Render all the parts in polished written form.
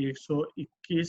121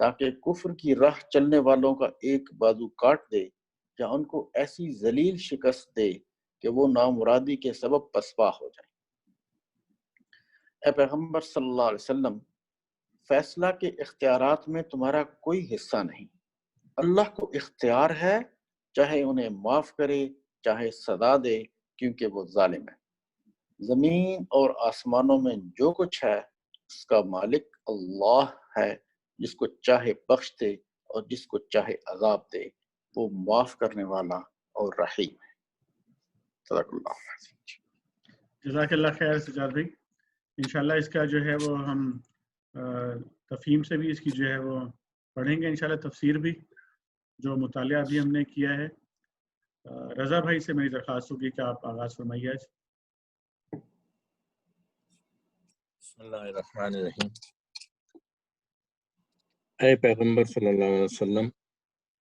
تاکہ کفر کی راہ چلنے والوں کا ایک بازو کاٹ دے یا ان کو ایسی ذلیل شکست دے کہ وہ نامرادی کے سبب پسپا ہو جائیں۔ اے پیغمبر صلی اللہ علیہ وسلم، فیصلہ کے اختیارات میں تمہارا کوئی حصہ نہیں۔ اللہ کو اختیار ہے، چاہے انہیں معاف کرے چاہے سزا دے، کیونکہ وہ ظالم ہے۔ زمین اور آسمانوں میں جو کچھ ہے اس کا مالک اللہ ہے، جس کو چاہے بخش دے اور جس کو چاہے عذاب دے، وہ معاف کرنے والا اور رحیم ہے۔ صدق اللہ العظیم۔ جزاک اللہ خیر سجاد بھائی، انشاءاللہ اس کا جو ہے وہ ہم تفہیم سے بھی اس کی جو ہے وہ پڑھیں گے، انشاءاللہ تفسیر بھی جو مطالعہ بھی ہم نے کیا ہے۔ رضا بھائی سے میری درخواست ہوگی کہ آپ آغاز فرمائیے آج۔ بسم اللہ الرحمن الرحیم۔ اے پیغمبر صلی اللہ علیہ وسلم،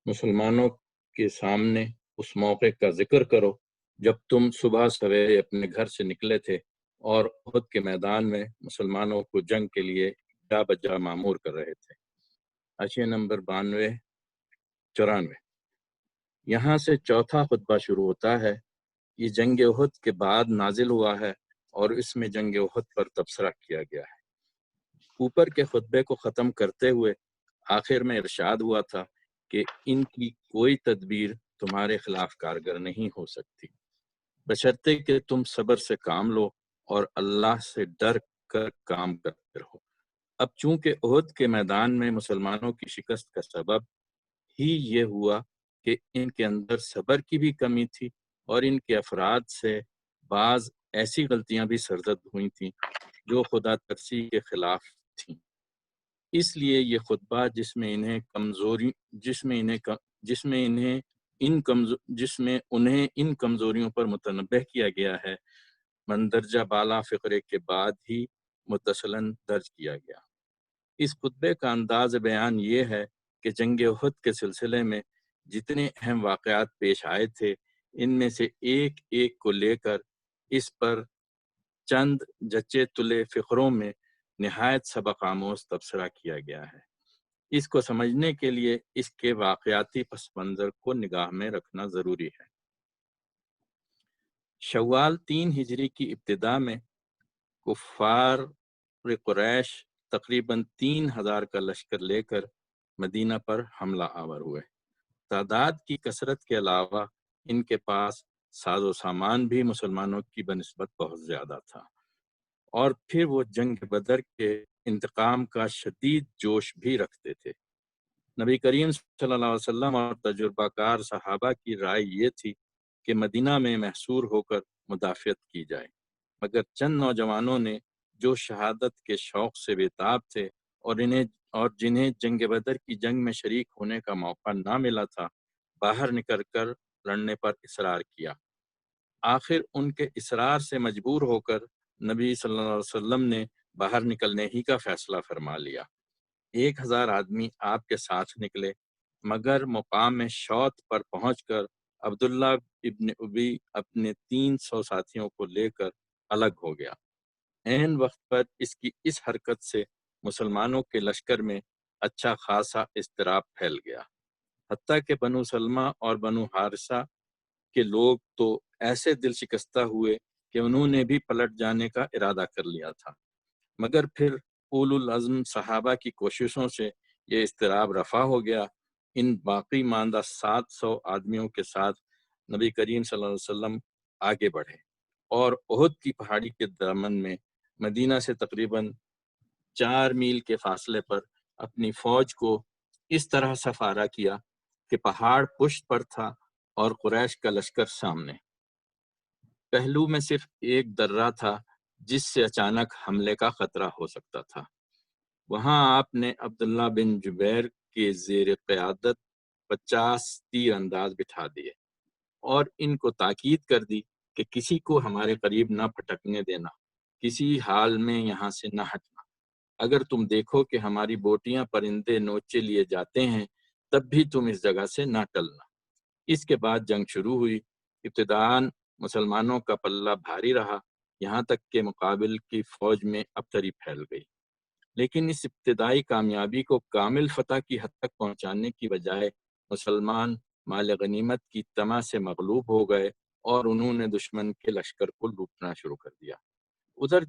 مسلمانوں کے سامنے اس موقع کا ذکر کرو جب تم صبح سویرے اپنے گھر سے نکلے تھے اور احد کے میدان میں مسلمانوں کو جنگ کے لیے جا بجا مامور کر رہے تھے۔ حاشیہ نمبر 92-94۔ یہاں سے چوتھا خطبہ شروع ہوتا ہے۔ یہ جنگ احد کے بعد نازل ہوا ہے اور اس میں جنگ احد پر تبصرہ کیا گیا ہے۔ اوپر کے خطبے کو ختم کرتے ہوئے آخر میں ارشاد ہوا تھا کہ ان کی کوئی تدبیر تمہارے خلاف کارگر نہیں ہو سکتی، بشرطے کہ تم صبر سے کام لو اور اللہ سے ڈر کر کام کرتے رہو۔ اب چونکہ احد کے میدان میں مسلمانوں کی شکست کا سبب ہی یہ ہوا کہ ان کے اندر صبر کی بھی کمی تھی اور ان کے افراد سے بعض ایسی غلطیاں بھی سرزد ہوئی تھیں جو خدا ترسی کے خلاف تھیں۔ اس لیے یہ خطبہ جس میں انہیں ان کمزوریوں پر متنبہ کیا گیا ہے، مندرجہ بالا فقرے کے بعد ہی متصلاً درج کیا گیا۔ اس خطبے کا انداز بیان یہ ہے کہ جنگ احد کے سلسلے میں جتنے اہم واقعات پیش آئے تھے، ان میں سے ایک ایک کو لے کر اس پر چند جچے تلے فقروں میں نہایت سبق آموز تبصرہ کیا گیا ہے۔ اس کو سمجھنے کے لیے اس کے واقعاتی پس منظر کو نگاہ میں رکھنا ضروری ہے۔ شوال 3 ہجری کی ابتدا میں کفار قریش تقریباً 3000 کا لشکر لے کر مدینہ پر حملہ آور ہوئے۔ تعداد کی کثرت کے علاوہ ان کے پاس ساز و سامان بھی مسلمانوں کی بنسبت بہت زیادہ تھا، اور پھر وہ جنگ بدر کے انتقام کا شدید جوش بھی رکھتے تھے۔ نبی کریم صلی اللہ علیہ وسلم اور تجربہ کار صحابہ کی رائے یہ تھی کہ مدینہ میں محصور ہو کر مدافعت کی جائے، مگر چند نوجوانوں نے جو شہادت کے شوق سے بےتاب تھے اور جنہیں جنگ بدر کی جنگ میں شریک ہونے کا موقع نہ ملا تھا، باہر نکل کر لڑنے پر اصرار کیا۔ آخر ان کے اصرار سے مجبور ہو کر نبی صلی اللہ علیہ وسلم نے باہر نکلنے ہی کا فیصلہ فرما لیا۔ 1000 آدمی آپ کے ساتھ نکلے، مگر مقام شوط پر پہنچ کر عبداللہ ابن ابی اپنے 300 ساتھیوں کو لے کر الگ ہو گیا۔ عین وقت پر اس کی اس حرکت سے مسلمانوں کے لشکر میں اچھا خاصا اضطراب پھیل گیا، حتیٰ کہ بنو سلمہ اور بنو حارثہ کے لوگ تو ایسے دل شکستہ ہوئے کہ انہوں نے بھی پلٹ جانے کا ارادہ کر لیا تھا، مگر پھر اولو العزم صحابہ کی کوششوں سے یہ اضطراب رفع ہو گیا۔ ان باقی ماندہ 700 آدمیوں کے ساتھ نبی کریم صلی اللہ علیہ وسلم آگے بڑھے اور احد کی پہاڑی کے دامن میں مدینہ سے تقریباً 4 میل کے فاصلے پر اپنی فوج کو اس طرح سفارہ کیا کہ پہاڑ پشت پر تھا اور قریش کا لشکر سامنے۔ پہلو میں صرف ایک درہ تھا جس سے اچانک حملے کا خطرہ ہو سکتا تھا۔ وہاں آپ نے عبداللہ بن جبیر کے زیر قیادت 50 تیر انداز بٹھا دیے اور ان کو تاکید کر دی کہ کسی کو ہمارے قریب نہ پھٹکنے دینا، کسی حال میں یہاں سے نہ ہٹنا۔ اگر تم دیکھو کہ ہماری بوٹیاں پرندے نوچے لیے جاتے ہیں، تب بھی تم اس جگہ سے نہ ٹلنا۔ اس کے بعد جنگ شروع ہوئی۔ ابتداءً مسلمانوں کا پلہ بھاری رہا، یہاں تک کہ مقابل کی فوج میں ابتری پھیل گئی۔ لیکن اس ابتدائی کامیابی کو کامل فتح کی حد تک پہنچانے کی بجائے مسلمان مال غنیمت کی طمع سے مغلوب ہو گئے اور انہوں نے دشمن کے لشکر کو لوٹنا شروع کر دیا۔ ادھر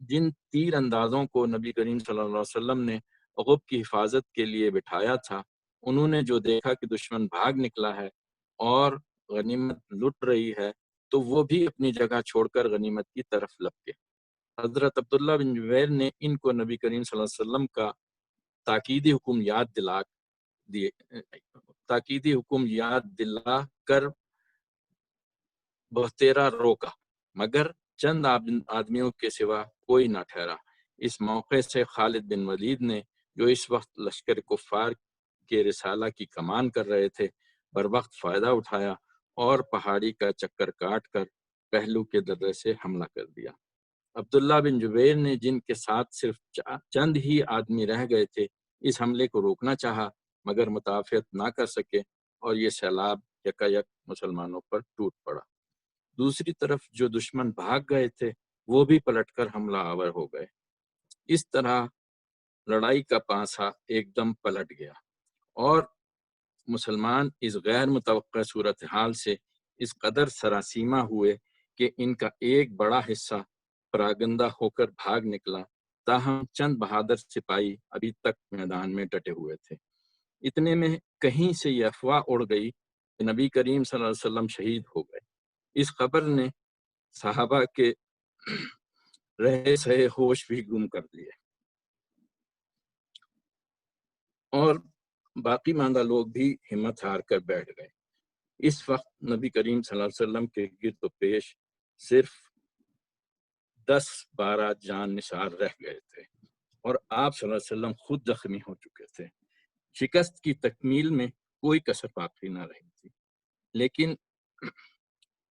جن تیر اندازوں کو نبی کریم صلی اللہ علیہ وسلم نے عقب کی حفاظت کے لیے بٹھایا تھا، انہوں نے جو دیکھا کہ دشمن بھاگ نکلا ہے اور غنیمت لٹ رہی ہے تو وہ بھی اپنی جگہ چھوڑ کر غنیمت کی طرف لپکے۔ حضرت عبداللہ بن جبیر نے ان کو نبی کریم صلی اللہ علیہ وسلم کا تاکیدی حکم یاد دلا کر بہتیرا روکا، مگر چند آدمیوں کے سوا کوئی نہ ٹھہرا۔ اس موقع سے خالد بن ولید نے، جو اس وقت لشکر کفار کے رسالہ کی کمان کر رہے تھے، بر وقت فائدہ اٹھایا اور پہاڑی کا چکر کاٹ کر پہلو کے درے سے حملہ کر دیا۔ عبداللہ بن جبیر نے، جن کے ساتھ صرف چند ہی آدمی رہ گئے تھے، اس حملے کو روکنا چاہا مگر مدافعت نہ کر سکے اور یہ سیلاب یکایک مسلمانوں پر ٹوٹ پڑا۔ دوسری طرف جو دشمن بھاگ گئے تھے وہ بھی پلٹ کر حملہ آور ہو گئے۔ اس طرح لڑائی کا پانسا ایک دم پلٹ گیا اور مسلمان اس غیر متوقع صورتحال سے اس قدر سراسیمہ ہوئے کہ ان کا ایک بڑا حصہ پراگندہ ہو کر بھاگ نکلا، تاہم چند بہادر سپاہی ابھی تک میدان میں ڈٹے ہوئے تھے۔ اتنے میں کہیں سے یہ افواہ اڑ گئی کہ نبی کریم صلی اللہ علیہ وسلم شہید ہو گئے۔ اس خبر نے صحابہ کے رہے سہے ہوش بھی گم کر دیے اور باقی ماندہ لوگ بھی ہمت ہار کر بیٹھ گئے۔ اس وقت نبی کریم صلی اللہ علیہ وسلم کے گرد و پیش صرف 10-12 جان نثار رہ گئے تھے اور آپ صلی اللہ علیہ وسلم خود زخمی ہو چکے تھے۔ شکست کی تکمیل میں کوئی کسر باقی نہ رہی تھی، لیکن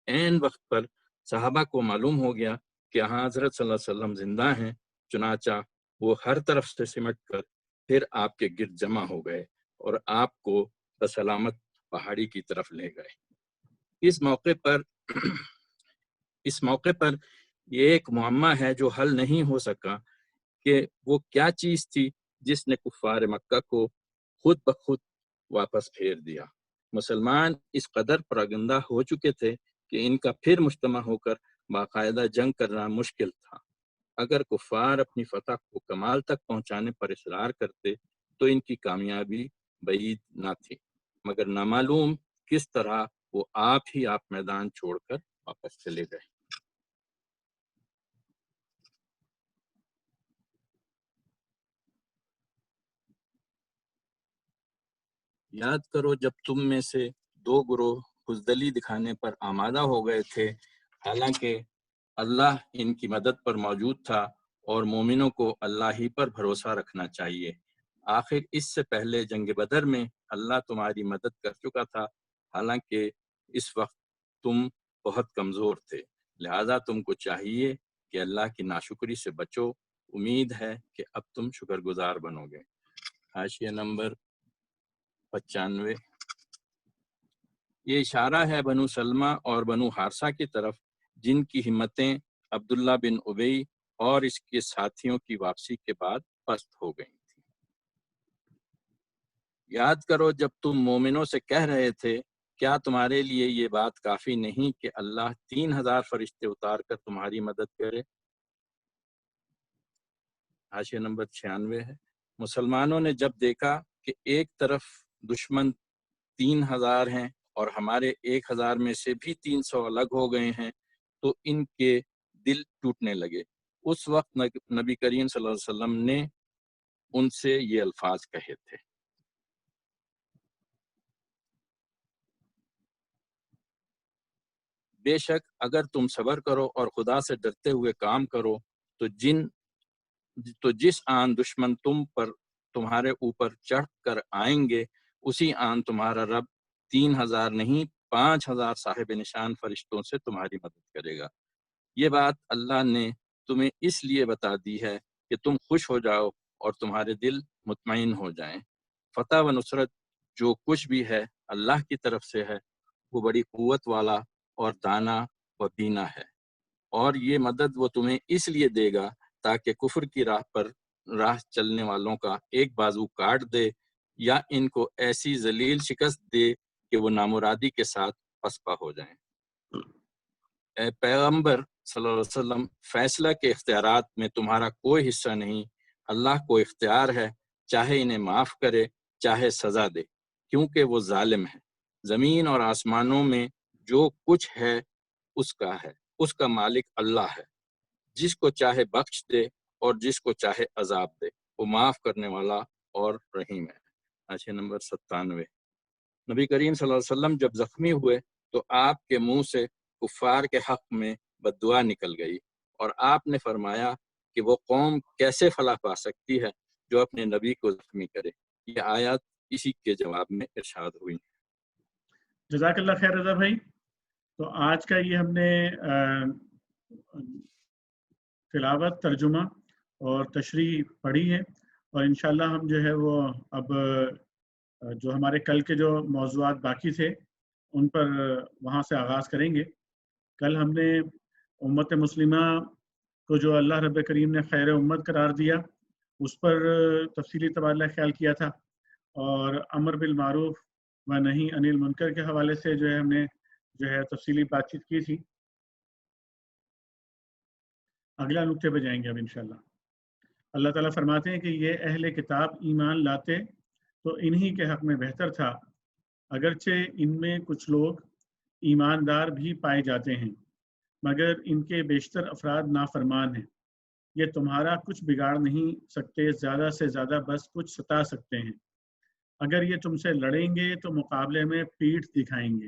عین وقت پر صحابہ کو معلوم ہو گیا کہ حضرت صلی اللہ علیہ وسلم زندہ ہیں، چنانچہ وہ ہر طرف سے سمٹ کر پھر آپ کے گرد جمع ہو گئے اور آپ کو بسلامت پہاڑی کی طرف لے گئے۔ اس موقع پر یہ ایک معمہ ہے جو حل نہیں ہو سکا کہ وہ کیا چیز تھی جس نے کفار مکہ کو خود بخود واپس پھیر دیا۔ مسلمان اس قدر پراگندہ ہو چکے تھے کہ ان کا پھر مجتمع ہو کر باقاعدہ جنگ کرنا مشکل تھا۔ اگر کفار اپنی فتح کو کمال تک پہنچانے پر اصرار کرتے تو ان کی کامیابی بعید نہ تھی، مگر نامعلوم کس طرح وہ آپ میدان چھوڑ کر واپس چلے گئے۔ یاد کرو جب تم میں سے 2 گروہ بزدلی دکھانے پر آمادہ ہو گئے تھے، حالانکہ اللہ ان کی مدد پر موجود تھا اور مومنوں کو اللہ ہی پر بھروسہ رکھنا چاہیے۔ آخر اس سے پہلے جنگ بدر میں اللہ تمہاری مدد کر چکا تھا، حالانکہ اس وقت تم بہت کمزور تھے، لہذا تم کو چاہیے کہ اللہ کی ناشکری سے بچو۔ امید ہے کہ اب تم شکر گزار بنو گے۔ حاشیہ نمبر 95۔ یہ اشارہ ہے بنو سلمہ اور بنو حارثہ کی طرف، جن کی ہمتیں عبداللہ بن ابی اور اس کے ساتھیوں کی واپسی کے بعد پست ہو گئی تھی۔ یاد کرو جب تم مومنوں سے کہہ رہے تھے، کیا تمہارے لیے یہ بات کافی نہیں کہ اللہ 3000 فرشتے اتار کر تمہاری مدد کرے؟ حاشیہ نمبر 96 ہے۔ مسلمانوں نے جب دیکھا کہ ایک طرف دشمن 3000 ہیں اور ہمارے 1000 میں سے بھی 300 الگ ہو گئے ہیں تو ان کے دل ٹوٹنے لگے۔ اس وقت نبی کریم صلی اللہ علیہ وسلم نے ان سے یہ الفاظ کہے تھے: بے شک اگر تم صبر کرو اور خدا سے ڈرتے ہوئے کام کرو تو جس آن دشمن تمہارے اوپر چڑھ کر آئیں گے، اسی آن تمہارا رب 3000 نہیں 5000 صاحب نشان فرشتوں سے تمہاری مدد کرے گا۔ یہ بات اللہ نے تمہیں اس لیے بتا دی ہے کہ تم خوش ہو جاؤ اور تمہارے دل مطمئن ہو جائیں۔ فتح و نصرت جو کچھ بھی ہے اللہ کی طرف سے ہے، وہ بڑی قوت والا اور دانا و بینا ہے، اور یہ مدد وہ تمہیں اس لیے دے گا تاکہ کفر کی راہ پر راہ چلنے والوں کا ایک بازو کاٹ دے یا ان کو ایسی ذلیل شکست دے کہ وہ نامرادی کے ساتھ پسپا ہو جائیں۔ اے پیغمبر صلی اللہ علیہ وسلم، فیصلہ کے اختیارات میں تمہارا کوئی حصہ نہیں، اللہ کو اختیار ہے، چاہے انہیں معاف کرے چاہے سزا دے، کیونکہ وہ ظالم ہے۔ زمین اور آسمانوں میں جو کچھ ہے اس کا مالک اللہ ہے، جس کو چاہے بخش دے اور جس کو چاہے عذاب دے، وہ معاف کرنے والا اور رحیم ہے۔ اچھا، نمبر 97۔ نبی کریم صلی اللہ علیہ وسلم جب زخمی ہوئے تو آپ کے منہ سے کفار کے حق میں بد دعا نکل گئی، اور آپ نے فرمایا کہ وہ قوم کیسے فلاح پا سکتی ہے جو اپنے نبی کو زخمی کرے۔ یہ آیات اسی کے جواب میں ارشاد ہوئی۔ جزاک اللہ خیر رضا بھائی۔ تو آج کا یہ ہم نے تلاوت، ترجمہ اور تشریح پڑھی ہے، اور انشاءاللہ ہم جو ہے وہ اب جو ہمارے کل کے جو موضوعات باقی تھے ان پر وہاں سے آغاز کریں گے۔ کل ہم نے امت مسلمہ کو جو اللہ رب کریم نے خیر امت قرار دیا اس پر تفصیلی تبادلہ خیال کیا تھا، اور امر بالمعروف و نہی عن المنکر کے حوالے سے جو ہے ہم نے جو ہے تفصیلی بات چیت کی تھی۔ اگلا نقطے پہ جائیں گے اب انشاءاللہ۔ اللہ تعالیٰ فرماتے ہیں کہ یہ اہل کتاب ایمان لاتے تو انہی کے حق میں بہتر تھا، اگرچہ ان میں کچھ لوگ ایماندار بھی پائے جاتے ہیں مگر ان کے بیشتر افراد نافرمان ہیں۔ یہ تمہارا کچھ بگاڑ نہیں سکتے، زیادہ سے زیادہ بس کچھ ستا سکتے ہیں۔ اگر یہ تم سے لڑیں گے تو مقابلے میں پیٹھ دکھائیں گے،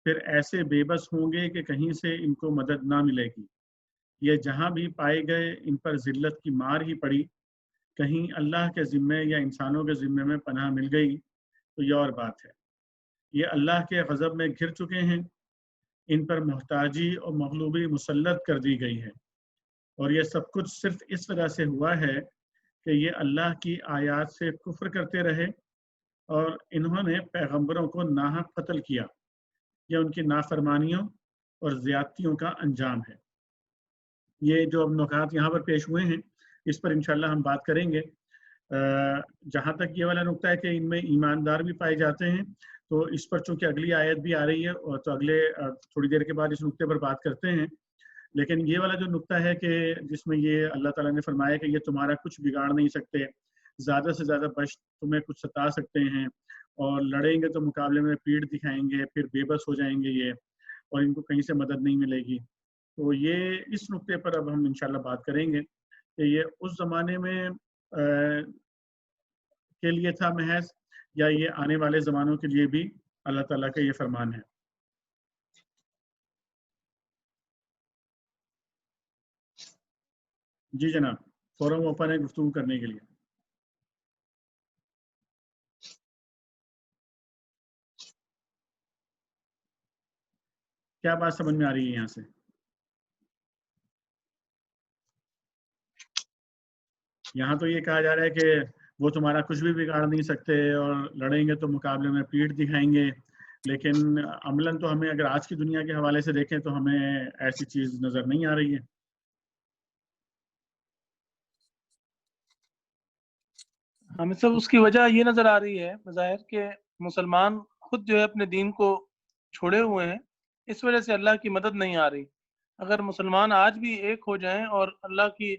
پھر ایسے بے بس ہوں گے کہ کہیں سے ان کو مدد نہ ملے گی۔ یہ جہاں بھی پائے گئے ان پر ذلت کی مار ہی پڑی، کہیں اللہ کے ذمے یا انسانوں کے ذمے میں پناہ مل گئی تو یہ اور بات ہے۔ یہ اللہ کے غضب میں گھر چکے ہیں، ان پر محتاجی اور مغلوبی مسلط کر دی گئی ہے، اور یہ سب کچھ صرف اس وجہ سے ہوا ہے کہ یہ اللہ کی آیات سے کفر کرتے رہے اور انہوں نے پیغمبروں کو ناحق قتل کیا۔ یہ ان کی نافرمانیوں اور زیادتیوں کا انجام ہے۔ یہ جو اب نکات یہاں پر پیش ہوئے ہیں اس پر انشاءاللہ ہم بات کریں گے۔ جہاں تک یہ والا نقطہ ہے کہ ان میں ایماندار بھی پائے جاتے ہیں، تو اس پر چونکہ اگلی آیت بھی آ رہی ہے اور تو اگلے تھوڑی دیر کے بعد اس نقطے پر بات کرتے ہیں۔ لیکن یہ والا جو نقطہ ہے کہ جس میں یہ اللہ تعالیٰ نے فرمایا کہ یہ تمہارا کچھ بگاڑ نہیں سکتے، زیادہ سے زیادہ بش تمہیں کچھ ستا سکتے ہیں، اور لڑیں گے تو مقابلے میں پیٹھ دکھائیں گے، پھر بے بس ہو جائیں گے یہ، اور ان کو کہیں سے مدد نہیں ملے گی۔ تو یہ اس نقطے پر اب ہم انشاءاللہ بات کریں گے کہ یہ اس زمانے میں کے لیے تھا محض، یا یہ آنے والے زمانوں کے لیے بھی اللہ تعالیٰ کا یہ فرمان ہے۔ جی جناب، فورم اوپن ہے گفتگو کرنے کے لیے۔ کیا بات سمجھ میں آ رہی ہے یہاں سے؟ یہاں تو یہ کہا جا رہا ہے کہ وہ تمہارا کچھ بھی بگاڑ نہیں سکتے اور لڑیں گے تو مقابلے میں پیٹھ دکھائیں گے، لیکن عملاً تو ہمیں اگر آج کی دنیا کے حوالے سے دیکھیں تو ہمیں ایسی چیز نظر نہیں آ رہی ہے۔ ہمیں سب اس کی وجہ یہ نظر آ رہی ہے بظاہر کہ مسلمان خود جو ہے اپنے دین کو چھوڑے ہوئے ہیں، اس وجہ سے اللہ کی مدد نہیں آ رہی۔ اگر مسلمان آج بھی ایک ہو جائیں اور اللہ کی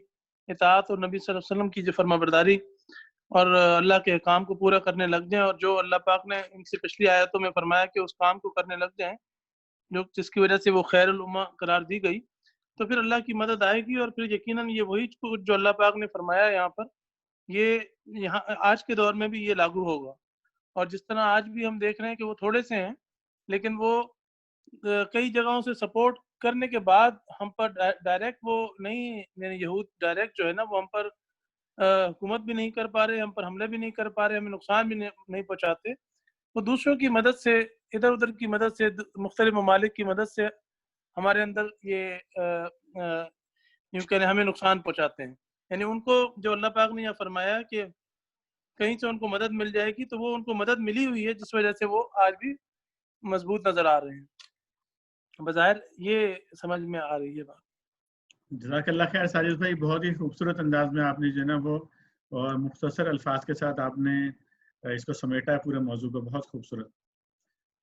اطاعت اور نبی صلی اللہ علیہ وسلم کی جو فرما برداری اور اللہ کے احکام کو پورا کرنے لگ جائیں، اور جو اللہ پاک نے ان سے پچھلی آیتوں میں فرمایا کہ اس کام کو کرنے لگ جائیں جو جس کی وجہ سے وہ خیر الامہ قرار دی گئی، تو پھر اللہ کی مدد آئے گی، اور پھر یقیناً یہ وہی جو اللہ پاک نے فرمایا یہاں پر، یہ یہاں آج کے دور میں بھی یہ لاگو ہوگا۔ اور جس طرح آج بھی ہم دیکھ رہے ہیں کہ وہ تھوڑے سے ہیں لیکن وہ کئی جگہوں سے سپورٹ کرنے کے بعد ہم پر ڈائریکٹ وہ نہیں، یعنی یہود ڈائریکٹ جو ہے نا وہ ہم پر حکومت بھی نہیں کر پا رہے، ہم پر حملے بھی نہیں کر پا رہے، ہمیں نقصان بھی نہیں پہنچاتے، وہ دوسروں کی مدد سے، ادھر ادھر کی مدد سے، مختلف ممالک کی مدد سے ہمارے اندر یہ یوں کہنے ہمیں نقصان پہنچاتے ہیں۔ یعنی ان کو جو اللہ پاک نے یہ فرمایا کہ کہیں سے ان کو مدد مل جائے گی، تو وہ ان کو مدد ملی ہوئی ہے جس وجہ سے وہ آج بھی مضبوط نظر آ رہے ہیں۔ بظاہر یہ سمجھ میں آ رہی ہے بات۔ جزاک اللہ خیر ساجد بھائی، بہت ہی خوبصورت انداز میں آپ نے جو ہے نا وہ اور مختصر الفاظ کے ساتھ آپ نے اس کو سمیٹا ہے پورے موضوع کو، بہت خوبصورت.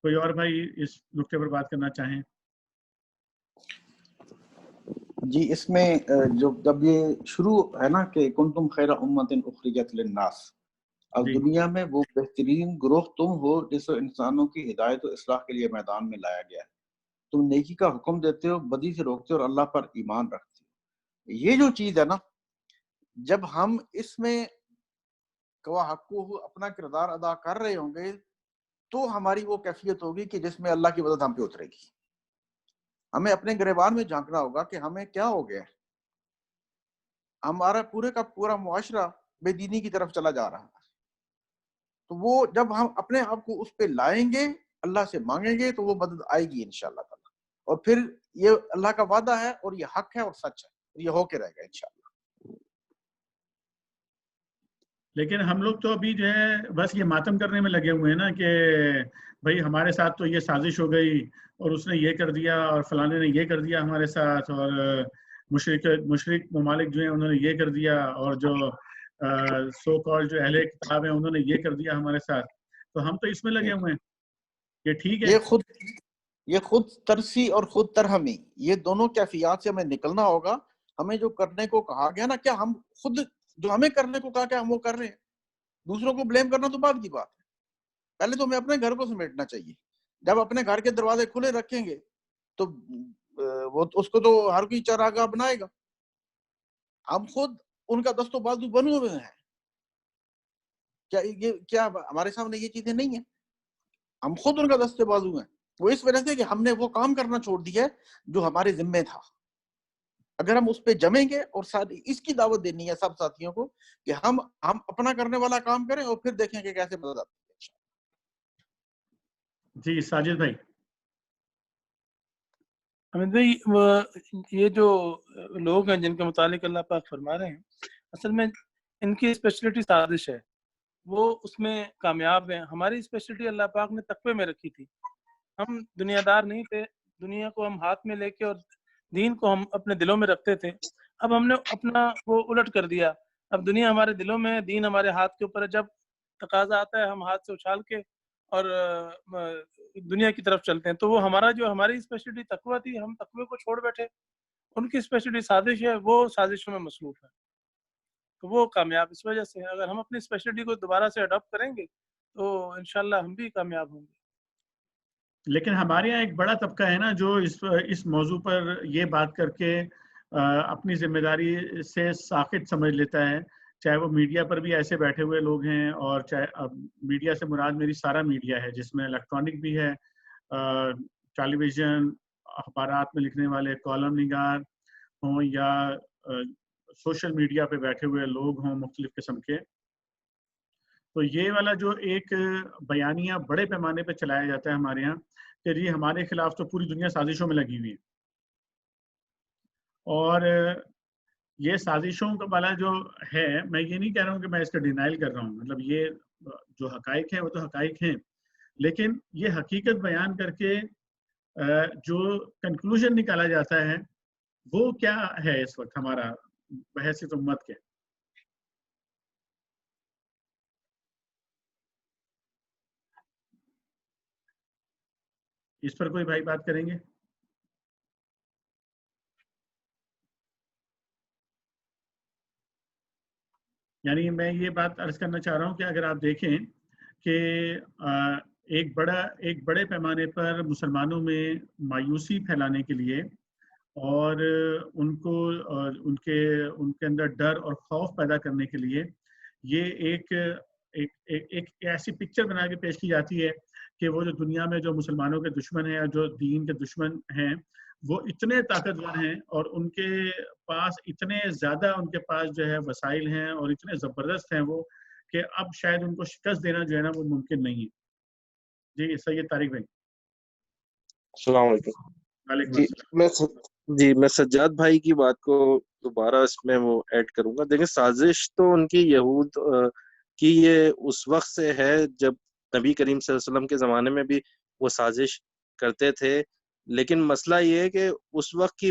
کوئی اور بھائی اس نقطے پر بات کرنا چاہیں؟ جی اس میں جو جب یہ شروع ہے نا کہ کنتم خیر امت اخرجت للناس، اب جی دنیا میں وہ بہترین گروہ تم ہو جس کو انسانوں کی ہدایت و اصلاح کے لیے میدان میں لایا گیا ہے. تم نیکی کا حکم دیتے ہو، بدی سے روکتے ہو اور اللہ پر ایمان رکھتے ہو. یہ جو چیز ہے نا، جب ہم اس میں حقوق اپنا کردار ادا کر رہے ہوں گے تو ہماری وہ کیفیت ہوگی کہ جس میں اللہ کی مدد ہم پہ اترے گی. ہمیں اپنے گریبان میں جھانکنا ہوگا کہ ہمیں کیا ہو گیا ہے. ہمارا پورے کا پورا معاشرہ بے دینی کی طرف چلا جا رہا ہے. تو وہ جب ہم اپنے آپ کو اس پہ لائیں گے، اللہ سے مانگیں گے، تو وہ مدد آئے گی انشاءاللہ تعالی. اور پھر یہ اللہ کا وعدہ ہے اور یہ حق ہے اور سچ ہے، اور یہ ہو کے رہے گا انشاءاللہ. لیکن ہم لوگ تو ابھی جو ہے بس یہ ماتم کرنے میں لگے ہوئے ہیں نا کہ بھائی ہمارے ساتھ تو یہ سازش ہو گئی اور اس نے یہ کر دیا اور فلانے نے یہ کر دیا ہمارے ساتھ، اور مشرک ممالک جو ہیں انہوں نے یہ کر دیا، اور جو سو کال جو اہل کتاب ہیں انہوں نے یہ کر دیا ہمارے ساتھ. تو ہم تو اس میں لگے ہوئے ہیں کہ ٹھیک ہے. یہ خود ترسی اور خود ترہمی، یہ دونوں کیفیات سے ہمیں نکلنا ہوگا. ہمیں جو کرنے کو کہا گیا نا، کیا ہم خود جو ہمیں کرنے کو کہا کہ ہم وہ کر رہے ہیں؟ دوسروں کو بلیم کرنا تو بعد کی بات ہے. پہلے تو ہمیں اپنے گھر کو سمیٹنا چاہیے. جب اپنے گھر کے دروازے کھلے رکھیں گے تو وہ اس کو تو ہر کوئی چراگاہ بنائے گا. ہم خود ان کا دست و بازو بنے ہوئے ہیں. کیا ہمارے سامنے یہ چیزیں نہیں ہیں؟ ہم خود ان کا دست و بازو ہیں. وہ اس وجہ سے کہ ہم نے وہ کام کرنا چھوڑ دیا ہے جو ہمارے ذمے تھا. اگر ہم اس پہ جمیں گے اور ساتھ اس کی دعوت دینی ہے سب ساتھیوں کو کہ ہم اپنا کرنے والا کام کریں اور پھر دیکھیں کہ کیسے مدد آتی ہے. جی ساجد بھائی. حمید بھائی، یہ جو لوگ ہیں جن کے متعلق اللہ پاک فرما رہے ہیں، اصل میں ان کی اسپیشلٹی سازش ہے، وہ اس میں کامیاب ہیں. ہماری اسپیشلٹی اللہ پاک نے تقوی میں رکھی تھی. ہم دنیا دار نہیں تھے، دنیا کو ہم ہاتھ میں لے کے اور دین کو ہم اپنے دلوں میں رکھتے تھے. اب ہم نے اپنا وہ الٹ کر دیا. اب دنیا ہمارے دلوں میں ہے، دین ہمارے ہاتھ کے اوپر ہے. جب تقاضا آتا ہے ہم ہاتھ سے اچھال کے اور دنیا کی طرف چلتے ہیں. تو وہ ہماری اسپیشلٹی تقوی تھی، ہم تقوی کو چھوڑ بیٹھے. ان کی اسپیشلٹی سازش ہے، وہ سازشوں میں مصروف ہے، تو وہ کامیاب اس وجہ سے. اگر ہم اپنی اسپیشلٹی کو دوبارہ سے اڈاپٹ کریں گے تو انشاءاللہ ہم بھی کامیاب ہوں گے. لیکن ہمارے یہاں ایک بڑا طبقہ ہے نا جو اس موضوع پر یہ بات کر کے اپنی ذمہ داری سے ساخط سمجھ لیتا ہے. چاہے وہ میڈیا پر بھی ایسے بیٹھے ہوئے لوگ ہیں، اور چاہے میڈیا سے مراد میری سارا میڈیا ہے جس میں الیکٹرانک بھی ہے، ٹیلی ویژن، اخبارات میں لکھنے والے کالم نگار ہوں، یا سوشل میڈیا پہ بیٹھے ہوئے لوگ ہوں مختلف قسم کے. تو یہ والا جو ایک بیانیہ بڑے پیمانے پہ چلایا جاتا ہے ہمارے یہاں کہ جی ہمارے خلاف تو پوری دنیا سازشوں میں لگی ہوئی ہے. اور یہ سازشوں کا والا جو ہے، میں یہ نہیں کہہ رہا ہوں کہ میں اس کا ڈینائل کر رہا ہوں، مطلب یہ جو حقائق ہیں وہ تو حقائق ہیں، لیکن یہ حقیقت بیان کر کے جو کنکلوژن نکالا جاتا ہے وہ کیا ہے اس وقت ہمارا بحیثیت امت کے؟ اس پر کوئی بھائی بات کریں گے؟ یعنی میں یہ بات عرض کرنا چاہ رہا ہوں کہ اگر آپ دیکھیں کہ ایک بڑے پیمانے پر مسلمانوں میں مایوسی پھیلانے کے لیے اور ان کے اندر ڈر اور خوف پیدا کرنے کے لیے یہ ایک ایسی پکچر بنا کے پیش کی جاتی ہے کہ وہ جو دنیا میں جو مسلمانوں کے دشمن ہیں، جو دین کے دشمن ہیں، وہ اتنے طاقتور ہیں اور ان کے پاس اتنے زیادہ ان کے پاس جو ہے وسائل ہیں اور اتنے زبردست ہیں وہ کہ اب شاید ان کو شکست دینا جو ہے نا وہ ممکن نہیں ہے. جی سید طارق بھائی. السلام علیکم. وعلیکم السلام. میں سجاد بھائی کی بات کو دوبارہ اس میں وہ ایڈ کروں گا. دیکھیں سازش تو ان کی یہود کی یہ اس وقت سے ہے جب نبی کریم صلی اللہ علیہ وسلم کے زمانے میں بھی وہ سازش کرتے تھے. لیکن مسئلہ یہ ہے کہ اس وقت کی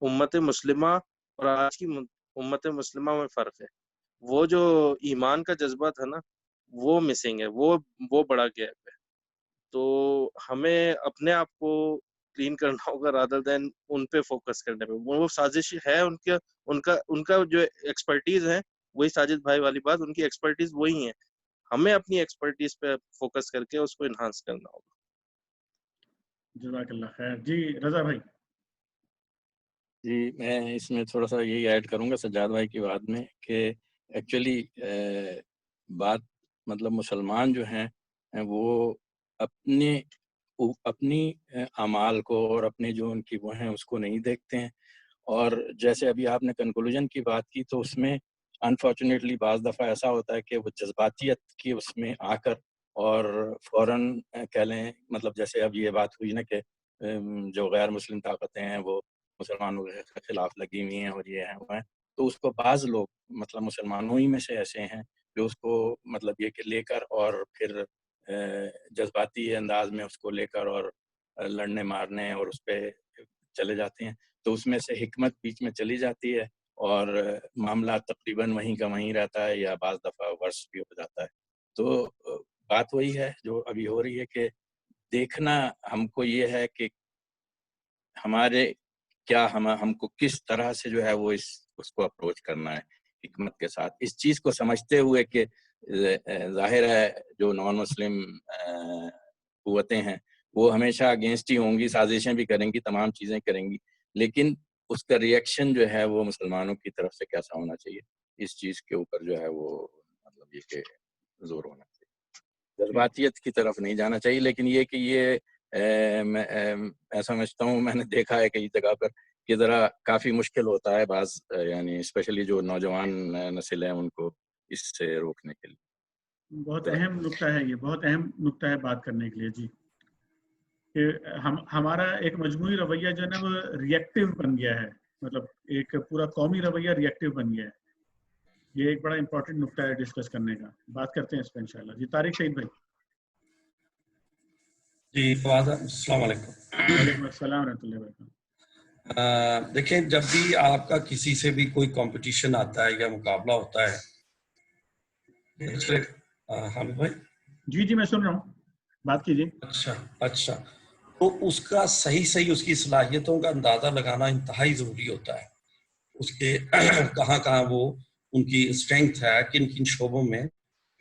امت مسلمہ اور آج کی امت مسلمہ میں فرق ہے. وہ جو ایمان کا جذبہ تھا نا وہ مسنگ ہے، وہ بڑا گیپ ہے. تو ہمیں اپنے آپ کو کلین کرنا ہوگا رادر دین ان پہ فوکس کرنے پہ. وہ سازش ہے ان کا جو ایکسپرٹیز ہے وہی ساجد بھائی والی بات، ان کی ایکسپرٹیز وہی ہیں. ہمیں اپنی ایکسپرٹیز پہ فوکس کر کے اس کو انہانس کرنا ہوگا. جزاک اللہ خیر. جی رضا بھائی. جی میں اس میں تھوڑا سا یہی ایڈ کروں گا سجاد بھائی کی بات میں کہ ایکچولی بات مطلب مسلمان جو ہیں وہ اپنی اعمال کو اور اپنے جو ان کی وہ ہیں اس کو نہیں دیکھتے ہیں. اور جیسے ابھی آپ نے کنکلوژن کی بات کی تو اس میں انفارچونیٹلی بعض دفعہ ایسا ہوتا ہے کہ وہ جذباتیت کی اس میں آ کر اور فوراً کہہ لیں مطلب جیسے اب یہ بات ہوئی نا کہ جو غیر مسلم طاقتیں ہیں وہ مسلمانوں کے خلاف لگی ہوئی ہیں اور یہ ہیں وہ ہیں، تو اس کو بعض لوگ مطلب مسلمانوں ہی میں سے ایسے ہیں جو اس کو مطلب یہ کہ لے کر اور پھر جذباتی انداز میں اس کو لے کر اور لڑنے مارنے اور اس پہ چلے جاتے ہیں. تو اس میں سے حکمت بیچ میں چلی جاتی ہے اور معاملہ تقریباً وہیں کا وہیں رہتا ہے یا بعض دفعہ ورس بھی ہو جاتا ہے. تو بات وہی ہے جو ابھی ہو رہی ہے کہ دیکھنا ہم کو یہ ہے کہ ہمارے کیا ہم کو کس طرح سے جو ہے وہ اس کو اپروچ کرنا ہے حکمت کے ساتھ، اس چیز کو سمجھتے ہوئے کہ ظاہر ہے جو نان مسلم قوتیں ہیں وہ ہمیشہ اگینسٹ ہی ہوں گی، سازشیں بھی کریں گی، تمام چیزیں کریں گی، لیکن اس کا ریئیکشن جو ہے وہ مسلمانوں کی طرف سے کیسا ہونا چاہیے اس چیز کے اوپر جو ہے وہ مطلب یہ کہ زور ہونا چاہیے. جذباتیت کی طرف نہیں جانا چاہیے، لیکن یہ کہ یہ میں سمجھتا ہوں میں نے دیکھا ہے کئی جگہ پر کہ ذرا کافی مشکل ہوتا ہے بعض یعنی اسپیشلی جو نوجوان نسل ہے ان کو اس سے روکنے کے لیے. بہت اہم نقطہ ہے یہ، بہت اہم نقطہ ہے بات کرنے کے لیے. جی کہ ہمارا ایک مجموعی رویہ جو ہے نا وہ ریئیکٹیو بن گیا ہے، مطلب ایک پورا قومی رویہ ریئیکٹیو بن گیا ہے. یہ ایک بڑا امپورٹنٹ نقطہ ہے ڈسکس کرنے کا، بات کرتے ہیں اس پہ انشاءاللہ. جی طارق سعید بھائی. جی السلام علیکم. وعلیکم السلام ورحمۃ اللہ وبرکاتہ. دیکھیں جب بھی آپ کا کسی سے بھی کوئی کمپٹیشن آتا ہے یا مقابلہ ہوتا ہے، حامد بھائی جی میں سن رہا ہوں، بات کیجیے. اچھا تو اس کا صحیح اس کی صلاحیتوں کا اندازہ لگانا انتہائی ضروری ہوتا ہے. اس کے کہاں وہ ان کی اسٹرینتھ ہے کن شعبوں میں،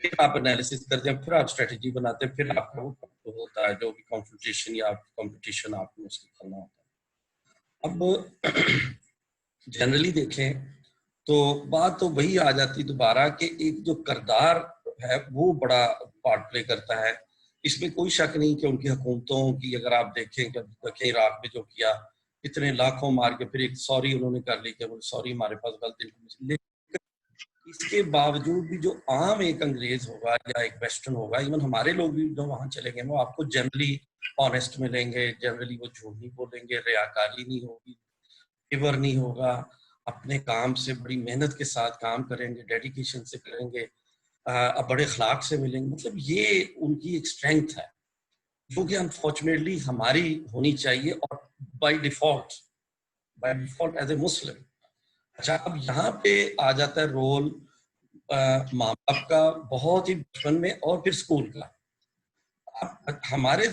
پھر آپ انالیسس کرتے ہیں، پھر آپ اسٹریٹجی بناتے ہیں، پھر آپ کا وہ ہوتا ہے جو بھی کمپٹیشن یا کمپٹیشن آپ کو اس کو کرنا ہوتا ہے. اب جنرلی دیکھیں تو بات تو وہی آ جاتی دوبارہ کہ ایک جو کردار ہے وہ بڑا پارٹ پلے کرتا ہے. اس میں کوئی شک نہیں کہ ان کی حکومتوں کی اگر آپ دیکھیں کہ عراق میں جو کیا اتنے لاکھوں مار کے پھر ایک سوری انہوں نے کر لی کہ سوری ہمارے پاس غلطی، اس کے باوجود بھی جو عام ایک انگریز ہوگا یا ایک ویسٹرن ہوگا، ایون ہمارے لوگ بھی جو وہاں چلے گئے وہ آپ کو جنرلی آنیسٹ ملیں گے، جنرلی وہ جھوٹ نہیں بولیں گے، ریاکاری نہیں ہوگی، فیور نہیں ہوگا، اپنے کام سے بڑی محنت کے ساتھ کام کریں گے، ڈیڈیکیشن سے کریں گے، بڑے اخلاق سے ملیں گے. مطلب یہ ان کی ایک اسٹرینتھ ہے جو کہ انفارچونیٹلی ہماری ہونی چاہیے اور بائی ڈیفالٹ ایز اے مسلم. اچھا اب یہاں پہ آ جاتا ہے رول ماں باپ کا بہت ہی بچپن میں اور پھر اسکول کا. ہمارے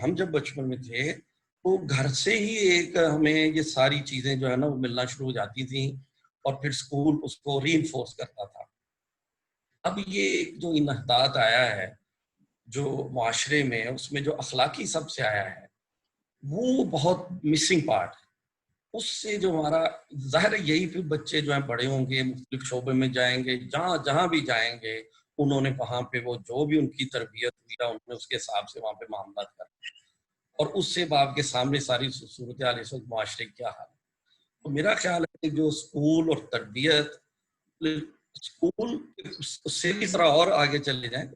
ہم جب بچپن میں تھے تو گھر سے ہی ایک ہمیں یہ ساری چیزیں جو ہے نا وہ ملنا شروع ہو جاتی تھیں اور پھر اسکول اس کو ری انفورس کرتا تھا. اب یہ جو انحطاط آیا ہے جو معاشرے میں، اس میں جو اخلاقی سب سے آیا ہے وہ بہت مسنگ پارٹ ہے. اس سے جو ہمارا ظاہر یہی پھر بچے جو ہیں بڑے ہوں گے، مختلف شعبے میں جائیں گے، جہاں بھی جائیں گے انہوں نے وہاں پہ وہ جو بھی ان کی تربیت ہوئی ہے انہوں نے اس کے حساب سے وہاں پہ معاملات کرنا، اور اس سے باپ کے سامنے ساری صورتحال اس وقت معاشرے کی کیا حال ہے. تو میرا خیال ہے کہ جو اسکول اور تربیت، اسکول سے بھی ذرا اور آگے چلے جائیں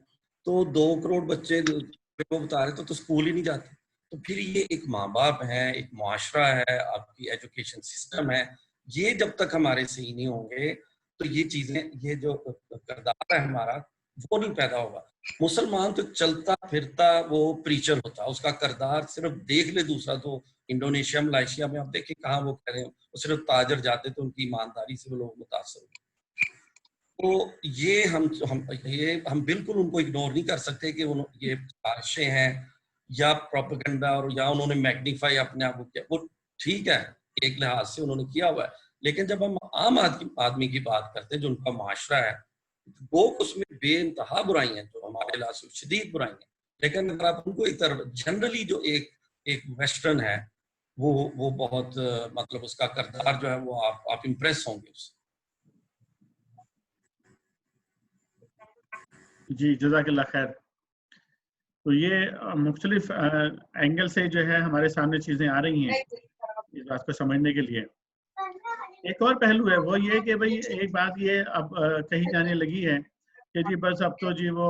تو 2 کروڑ بچے بتا رہے تو اسکول ہی نہیں جاتے. تو پھر یہ ایک ماں باپ ہے، ایک معاشرہ ہے، آپ کی ایجوکیشن سسٹم ہے، یہ جب تک ہمارے صحیح نہیں ہوں گے تو یہ چیزیں، یہ جو کردار ہے ہمارا وہ نہیں پیدا ہوگا. مسلمان تو چلتا پھرتا وہ پریچر ہوتا، اس کا کردار صرف دیکھ لے دوسرا تو انڈونیشیا ملائیشیا میں آپ دیکھیں کہاں وہ کہہ رہے ہیں، وہ صرف تاجر جاتے تو ان کی ایمانداری سے وہ لوگ متاثر ہوتے. تو یہ ہم بالکل ان کو اگنور نہیں کر سکتے کہ یہ سازشیں ہیں یا پروپیگنڈا، اور یا انہوں نے میگنیفائی اپنے آپ کو کیا. وہ ٹھیک ہے ایک لحاظ سے انہوں نے کیا ہوا ہے، لیکن جب ہم عام آدمی کی بات کرتے ہیں جو ان کا معاشرہ ہے، وہ اس میں بے انتہا برائی ہیں جو ہمارے لحاظ سے شدید برائی ہیں. لیکن اگر آپ ان کو ایک طرف جنرلی جو ایک ویسٹرن ہے وہ بہت مطلب اس کا کردار جو ہے وہ آپ امپریس ہوں گے اس سے. جی جزاک اللہ خیر. تو یہ مختلف اینگل سے جو ہے ہمارے سامنے چیزیں آ رہی ہیں اس بات کو سمجھنے کے لیے. ایک اور پہلو ہے وہ یہ کہ بھئی ایک بات یہ اب کہی جانے لگی ہے کہ جی بس اب تو جی وہ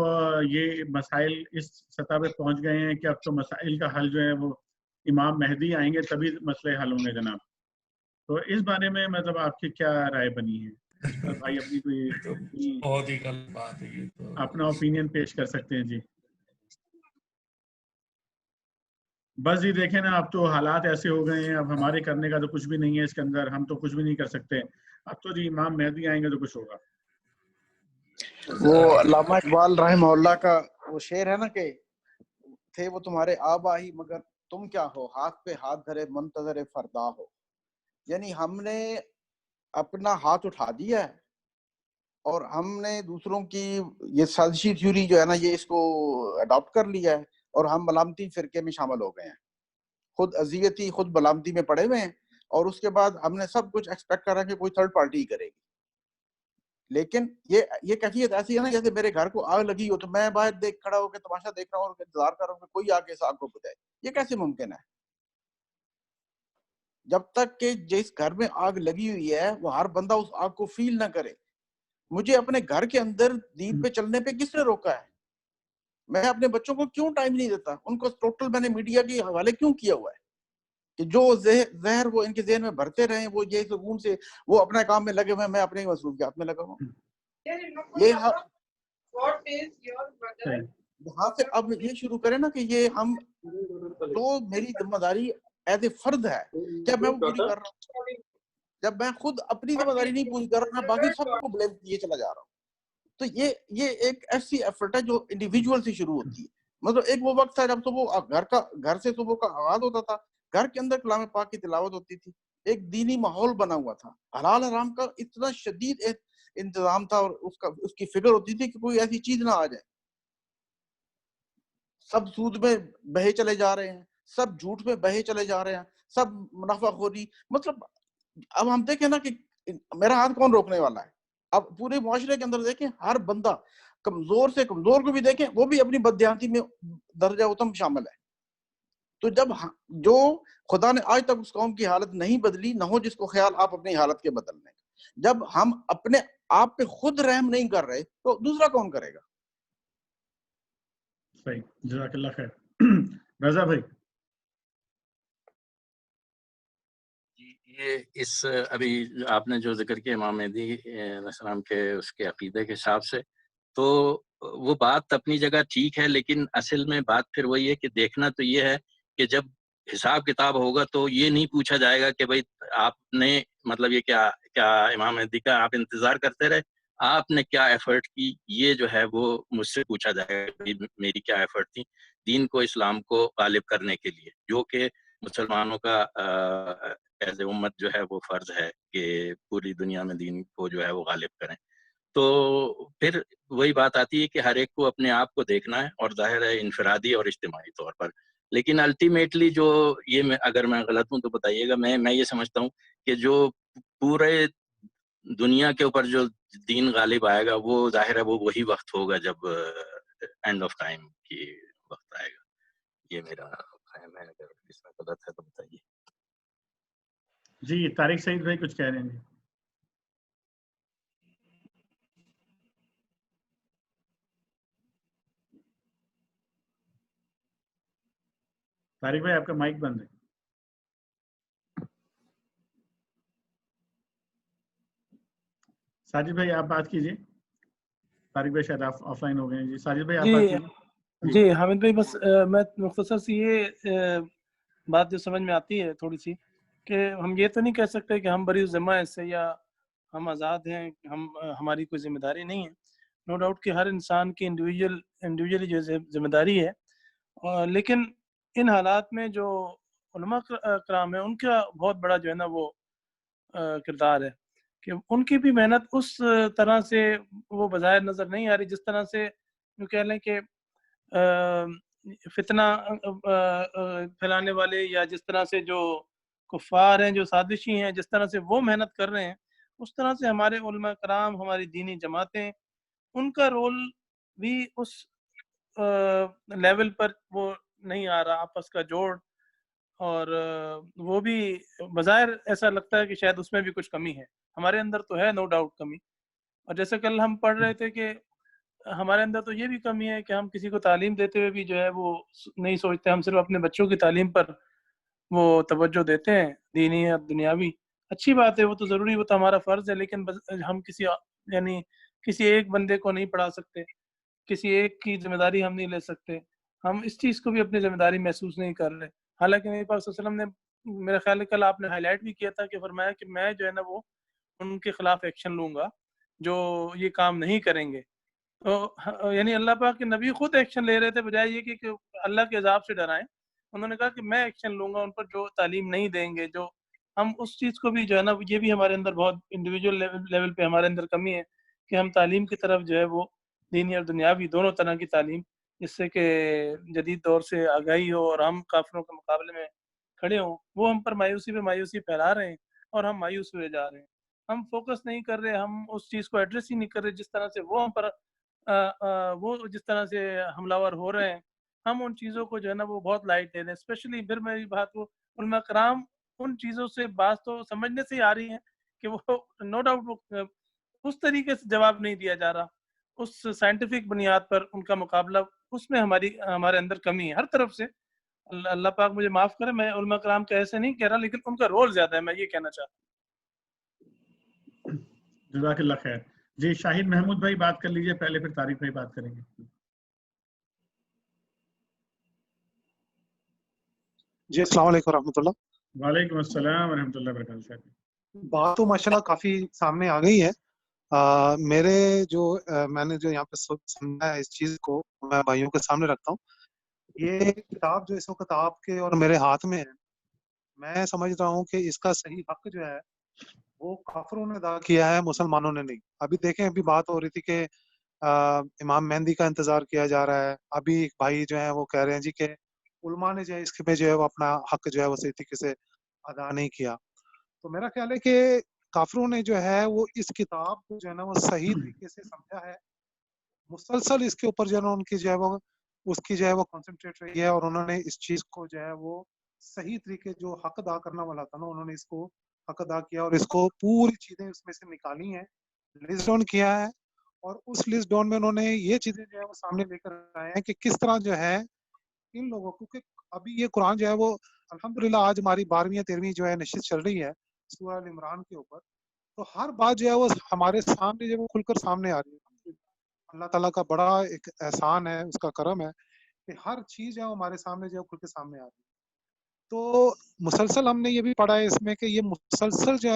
یہ مسائل اس سطح پہ پہنچ گئے ہیں کہ اب تو مسائل کا حل جو ہے وہ امام مہدی آئیں گے تبھی مسئلے حل ہوں گے جناب. تو اس بارے میں مطلب آپ کی کیا رائے بنی ہے؟ اس پر بھائی اپنی کوئی بہت ہی غلط بات ہے یہ تو. اپنا اوپینین پیش کر سکتے ہیں. جی بس جی دیکھیں نا اب تو حالات ایسے ہو گئے ہیں، اب ہمارے کرنے کا تو کچھ بھی نہیں ہے اس کے اندر، ہم تو کچھ بھی نہیں کر سکتے. اب تو جی امام مہدی آئیں گے تو کچھ ہوگا. وہ علامہ اقبال رحمہ اللہ کا وہ شعر ہے نا کہ تھے وہ تمہارے آبا ہی مگر تم کیا ہو، ہاتھ پہ ہاتھ دھرے منتظر فردا ہو. یعنی ہم نے اپنا ہاتھ اٹھا دیا ہے اور ہم نے دوسروں کی یہ سازشی تھیوری جو ہے نا یہ اس کو اڈاپٹ کر لیا ہے اور ہم ملامتی فرقے میں شامل ہو گئے ہیں، خود اذیتی خود ملامتی میں پڑے ہوئے ہیں، اور اس کے بعد ہم نے سب کچھ ایکسپیکٹ کرا کہ کوئی تھرڈ پارٹی ہی کرے گی. لیکن یہ کیفیت ایسی ہے نا جیسے میرے گھر کو آگ لگی ہو تو میں باہر دیکھ کھڑا ہو کے تماشا دیکھ رہا ہوں اور انتظار کر رہا ہوں کہ کوئی آگے اس آگ کو بجھائے. یہ کیسے ممکن ہے؟ جب تک کہ جس گھر میں آگ لگی ہوئی ہے وہ ہر بندہ اس آگ کو فیل نہ کرے. مجھے اپنے گھر کے اندر دین پہ چلنے پہ کس نے روکا ہے؟ میں اپنے بچوں کو کیوں ٹائم نہیں دیتا؟ ان کو ٹوٹل میں نے میڈیا کے حوالے کیوں کیا ہوا ہے کہ جو زہر وہ ان کے ذہن میں بھرتے رہیں، وہ یہ سکون سے وہ اپنے کام میں لگے ہوئے، میں اپنے مصروفیات میں لگا ہوں. یہ یہاں سے اب یہ شروع کریں نا کہ یہ ہم تو میری ذمہ داری ایز اے فرد ہے کیا میں وہ پوری کر رہا ہوں؟ جب میں خود اپنی ذمہ داری نہیں پوری کر رہا میں باقی سب کو بلیم کیے چلا جا رہا ہوں. تو یہ ایک ایسی ایفرٹ ہے جو انڈیویجول سے شروع ہوتی ہے. مطلب ایک وہ وقت تھا جب صبح گھر سے صبح کا آغاز ہوتا تھا، گھر کے اندر کلام پاک کی تلاوت ہوتی تھی، ایک دینی ماحول بنا ہوا تھا، حلال حرام کا اتنا شدید انتظام تھا اور اس کی فکر ہوتی تھی کہ کوئی ایسی چیز نہ آ جائے. سب سود میں بہے چلے جا رہے ہیں، سب جھوٹ میں بہے چلے جا رہے ہیں، سب منافع خوری. مطلب اب ہم دیکھیں نا کہ میرا ہاتھ کون روکنے والا ہے؟ اب پورے معاشرے کے اندر دیکھیں ہر بندہ کمزور سے کمزور کو بھی دیکھیں وہ بھی اپنی بددیانتی میں درجہ اتم شامل ہے. تو جب جو خدا نے آج تک اس قوم کی حالت نہیں بدلی، نہ ہو جس کو خیال آپ اپنی حالت کے بدلنے. جب ہم اپنے آپ پہ خود رحم نہیں کر رہے تو دوسرا کون کرے گا؟ صحیح، جزاک اللہ خیر. رضا بھائی. یہ اس ابھی آپ نے جو ذکر کیا امام مہدی علیہ السلام کے اس کے عقیدے کے حساب سے، تو وہ بات اپنی جگہ ٹھیک ہے، لیکن اصل میں بات پھر وہی ہے کہ دیکھنا تو یہ ہے کہ جب حساب کتاب ہوگا تو یہ نہیں پوچھا جائے گا کہ بھائی آپ نے مطلب یہ کیا امام مہدی کا آپ انتظار کرتے رہے، آپ نے کیا ایفرٹ کی. یہ جو ہے وہ مجھ سے پوچھا جائے گا میری کیا ایفرٹ تھی دین کو اسلام کو غالب کرنے کے لیے، جو کہ مسلمانوں کا ایز اے امت جو ہے وہ فرض ہے کہ پوری دنیا میں دین کو جو ہے وہ غالب کریں. تو پھر وہی بات آتی ہے کہ ہر ایک کو اپنے آپ کو دیکھنا ہے، اور ظاہر ہے انفرادی اور اجتماعی طور پر. لیکن الٹیمیٹلی جو یہ اگر میں غلط ہوں تو بتائیے گا، میں یہ سمجھتا ہوں کہ جو پورے دنیا کے اوپر جو دین غالب آئے گا وہ ظاہر ہے وہ وہی وقت ہوگا جب اینڈ آف ٹائم کی وقت آئے گا. یہ میرا خیال ہے، اگر اس میں غلط ہے تو بتائیے. جی طارق سعید بھائی کچھ کہہ رہے ہیں. طارق بھائی آپ کا مائک بند ہے. ساجد بھائی آپ بات کیجیے. طارق بھائی شاید آف لائن ہو گئے ہیں. جی ساجد بھائی آپ بات کیجیے. جی حامد بھائی بس میں مختصر سی یہ بات جو سمجھ میں آتی ہے تھوڑی سی کہ ہم یہ تو نہیں کہہ سکتے کہ ہم بری ذمہ اس سے یا ہم آزاد ہیں، ہماری کوئی ذمہ داری نہیں ہے. نو ڈاؤٹ کہ ہر انسان کی انڈیویجولی جو ذمہ داری ہے، لیکن ان حالات میں جو علماء کرام ہیں ان کا بہت بڑا جو ہے نا وہ کردار ہے کہ ان کی بھی محنت اس طرح سے وہ بظاہر نظر نہیں آ رہی جس طرح سے جو کہہ لیں کہ فتنہ پھیلانے والے یا جس طرح سے جو کفار ہیں، جو سازشی ہیں، جس طرح سے وہ محنت کر رہے ہیں، اس طرح سے ہمارے علماء کرام، ہماری دینی جماعتیں، ان کا رول بھی اس لیول پر وہ نہیں آ رہا، آپس کا جوڑ، اور وہ بھی بظاہر ایسا لگتا ہے کہ شاید اس میں بھی کچھ کمی ہے. ہمارے اندر تو ہے نو ڈاؤٹ کمی، اور جیسے کل ہم پڑھ رہے تھے کہ ہمارے اندر تو یہ بھی کمی ہے کہ ہم کسی کو تعلیم دیتے ہوئے بھی جو ہے وہ نہیں سوچتے، ہم صرف اپنے بچوں کی تعلیم پر وہ توجہ دیتے ہیں، دینی یا دنیاوی. اچھی بات ہے، وہ تو ضروری، وہ تو ہمارا فرض ہے، لیکن ہم کسی ایک بندے کو نہیں پڑھا سکتے، کسی ایک کی ذمہ داری ہم نہیں لے سکتے. ہم اس چیز کو بھی اپنی ذمہ داری محسوس نہیں کر رہے. حالانکہ نبی پاک صلی اللہ علیہ وسلم نے، میرا خیال ہے کل آپ نے ہائی لائٹ بھی کیا تھا کہ فرمایا کہ میں جو ہے نا وہ ان کے خلاف ایکشن لوں گا جو یہ کام نہیں کریں گے. تو یعنی اللہ پاک کے نبی خود ایکشن لے رہے تھے، بجائے یہ کہ اللہ کے عذاب سے ڈرائیں. انہوں نے کہا کہ میں ایکشن لوں گا ان پر جو تعلیم نہیں دیں گے. جو ہم اس چیز کو بھی جو ہے نا، یہ بھی ہمارے اندر بہت انڈیویجول لیول پہ ہمارے اندر کمی ہے کہ ہم تعلیم کی طرف جو ہے وہ دینی اور دنیاوی دونوں طرح کی تعلیم، جس سے کہ جدید دور سے آگاہی ہو اور ہم کافروں کے مقابلے میں کھڑے ہوں. وہ ہم پر مایوسی پھیلا رہے ہیں اور ہم مایوس ہوئے جا رہے ہیں. ہم فوکس نہیں کر رہے، ہم اس چیز کو ایڈریس ہی نہیں کر رہے جس طرح سے وہ ہم پر وہ جس طرح سے حملہ ور ہو رہے ہیں. ہم ان چیزوں کو جو ہے نا وہ بہت لائٹ لے رہے ہیں. اسپیشلی پھر میری بات، وہ علماء کرام ان چیزوں سے بعض تو سمجھنے سے ہی آ رہی ہیں کہ وہ نو ڈاؤٹ اس طریقے سے جواب نہیں دیا جا رہا، اس سائنٹیفک بنیاد پر ان کا مقابلہ، اس میں ہمارے اندر کمی ہے ہر طرف سے. اللہ پاک مجھے معاف کرے، میں علماء کرام کا ایسے نہیں کہہ رہا، لیکن ان کا رول زیادہ ہے، میں یہ کہنا چاہتا ہوں. جزاک اللہ خیر. جی شاہد محمود بھائی بات کر لیجئے پہلے، پھر طارق بھائی بات کریں گے. جی السلام علیکم ورحمۃ اللہ. وعلیکم السلام ورحمۃ اللہ وبرکاتہ. بات تو ماشاءاللہ کافی سامنے آ گئی ہے. میرے میں نے جو یہاں پہ سمجھا ہے اس چیز کو میں بھائیوں کے سامنے رکھتا ہوں. یہ کتاب جو اس وقت آپ کے اور میرے ہاتھ میں ہے، میں سمجھ رہا ہوں کہ اس کا صحیح حق جو ہے وہ کافروں نے ادا کیا ہے، مسلمانوں نے نہیں. ابھی دیکھیں، ابھی بات ہو رہی تھی کہ امام مہدی کا انتظار کیا جا رہا ہے. ابھی ایک بھائی جو ہیں وہ کہہ رہے ہیں جی کہ علماء نے جو ہے اس میں جو ہے وہ اپنا حق جو ہے وہ صحیح طریقے سے ادا نہیں کیا. تو میرا خیال ہے کہ کافروں نے جو ہے وہ اس کتاب کو جو ہے نا وہ صحیح طریقے سے سمجھا ہے، مسلسل اس کے اوپر جو ہے نا ان کی جو ہے وہ اس کی جو ہے وہ کنسنٹریٹ رہی ہے، اور انہوں نے اس چیز کو جو ہے وہ صحیح طریقے جو حق ادا کرنا والا تھا نا، انہوں نے اس کو حق ادا کیا اور اس کو پوری چیزیں اس میں سے نکالی ہیں، لسٹ ڈاؤن کیا ہے. اور اس لسٹ ڈاؤن میں انہوں نے یہ چیزیں جو ہے وہ سامنے لے کر آئے ہیں کہ کس طرح جو ہے ان لوگوں کو، کہ ابھی یہ قرآن جو ہے وہ الحمدللہ آج ہماری 12ویں 13ویں جو ہے نشست چل رہی ہے سورہ ال عمران کے اوپر، تو ہر بات جو ہے وہ ہمارے سامنے جو ہے وہ کھل کر سامنے آ رہی ہے. اللہ تعالیٰ کا بڑا ایک احسان ہے، اس کا کرم ہے کہ ہر چیز جو ہے ہمارے سامنے جو ہے کھل کے سامنے آ رہی ہے. تو مسلسل ہم نے یہ بھی پڑھا ہے اس میں کہ یہ مسلسل جو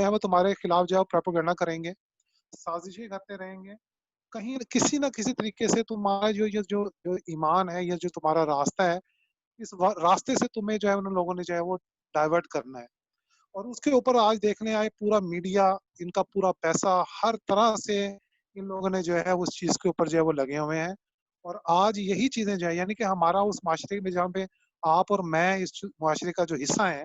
ہے وہ تمہارے خلاف جو ہے پروپیگنڈا کریں گے، سازشیں کرتے رہیں گے. کہیں کسی نہ کسی طریقے سے تمہارا جو ایمان ہے یا جو تمہارا راستہ ہے، اس راستے سے تمہیں جو ہے ان لوگوں نے جو ہے وہ ڈائیورٹ کرنا ہے. اور اس کے اوپر آج دیکھنے آئے پورا میڈیا، ان کا پورا پیسہ، ہر طرح سے ان لوگوں نے جو ہے اس چیز کے اوپر جو ہے وہ لگے ہوئے ہیں. اور آج یہی چیزیں جو ہے، یعنی کہ ہمارا اس معاشرے میں جہاں پہ آپ اور میں اس معاشرے کا جو حصہ ہیں،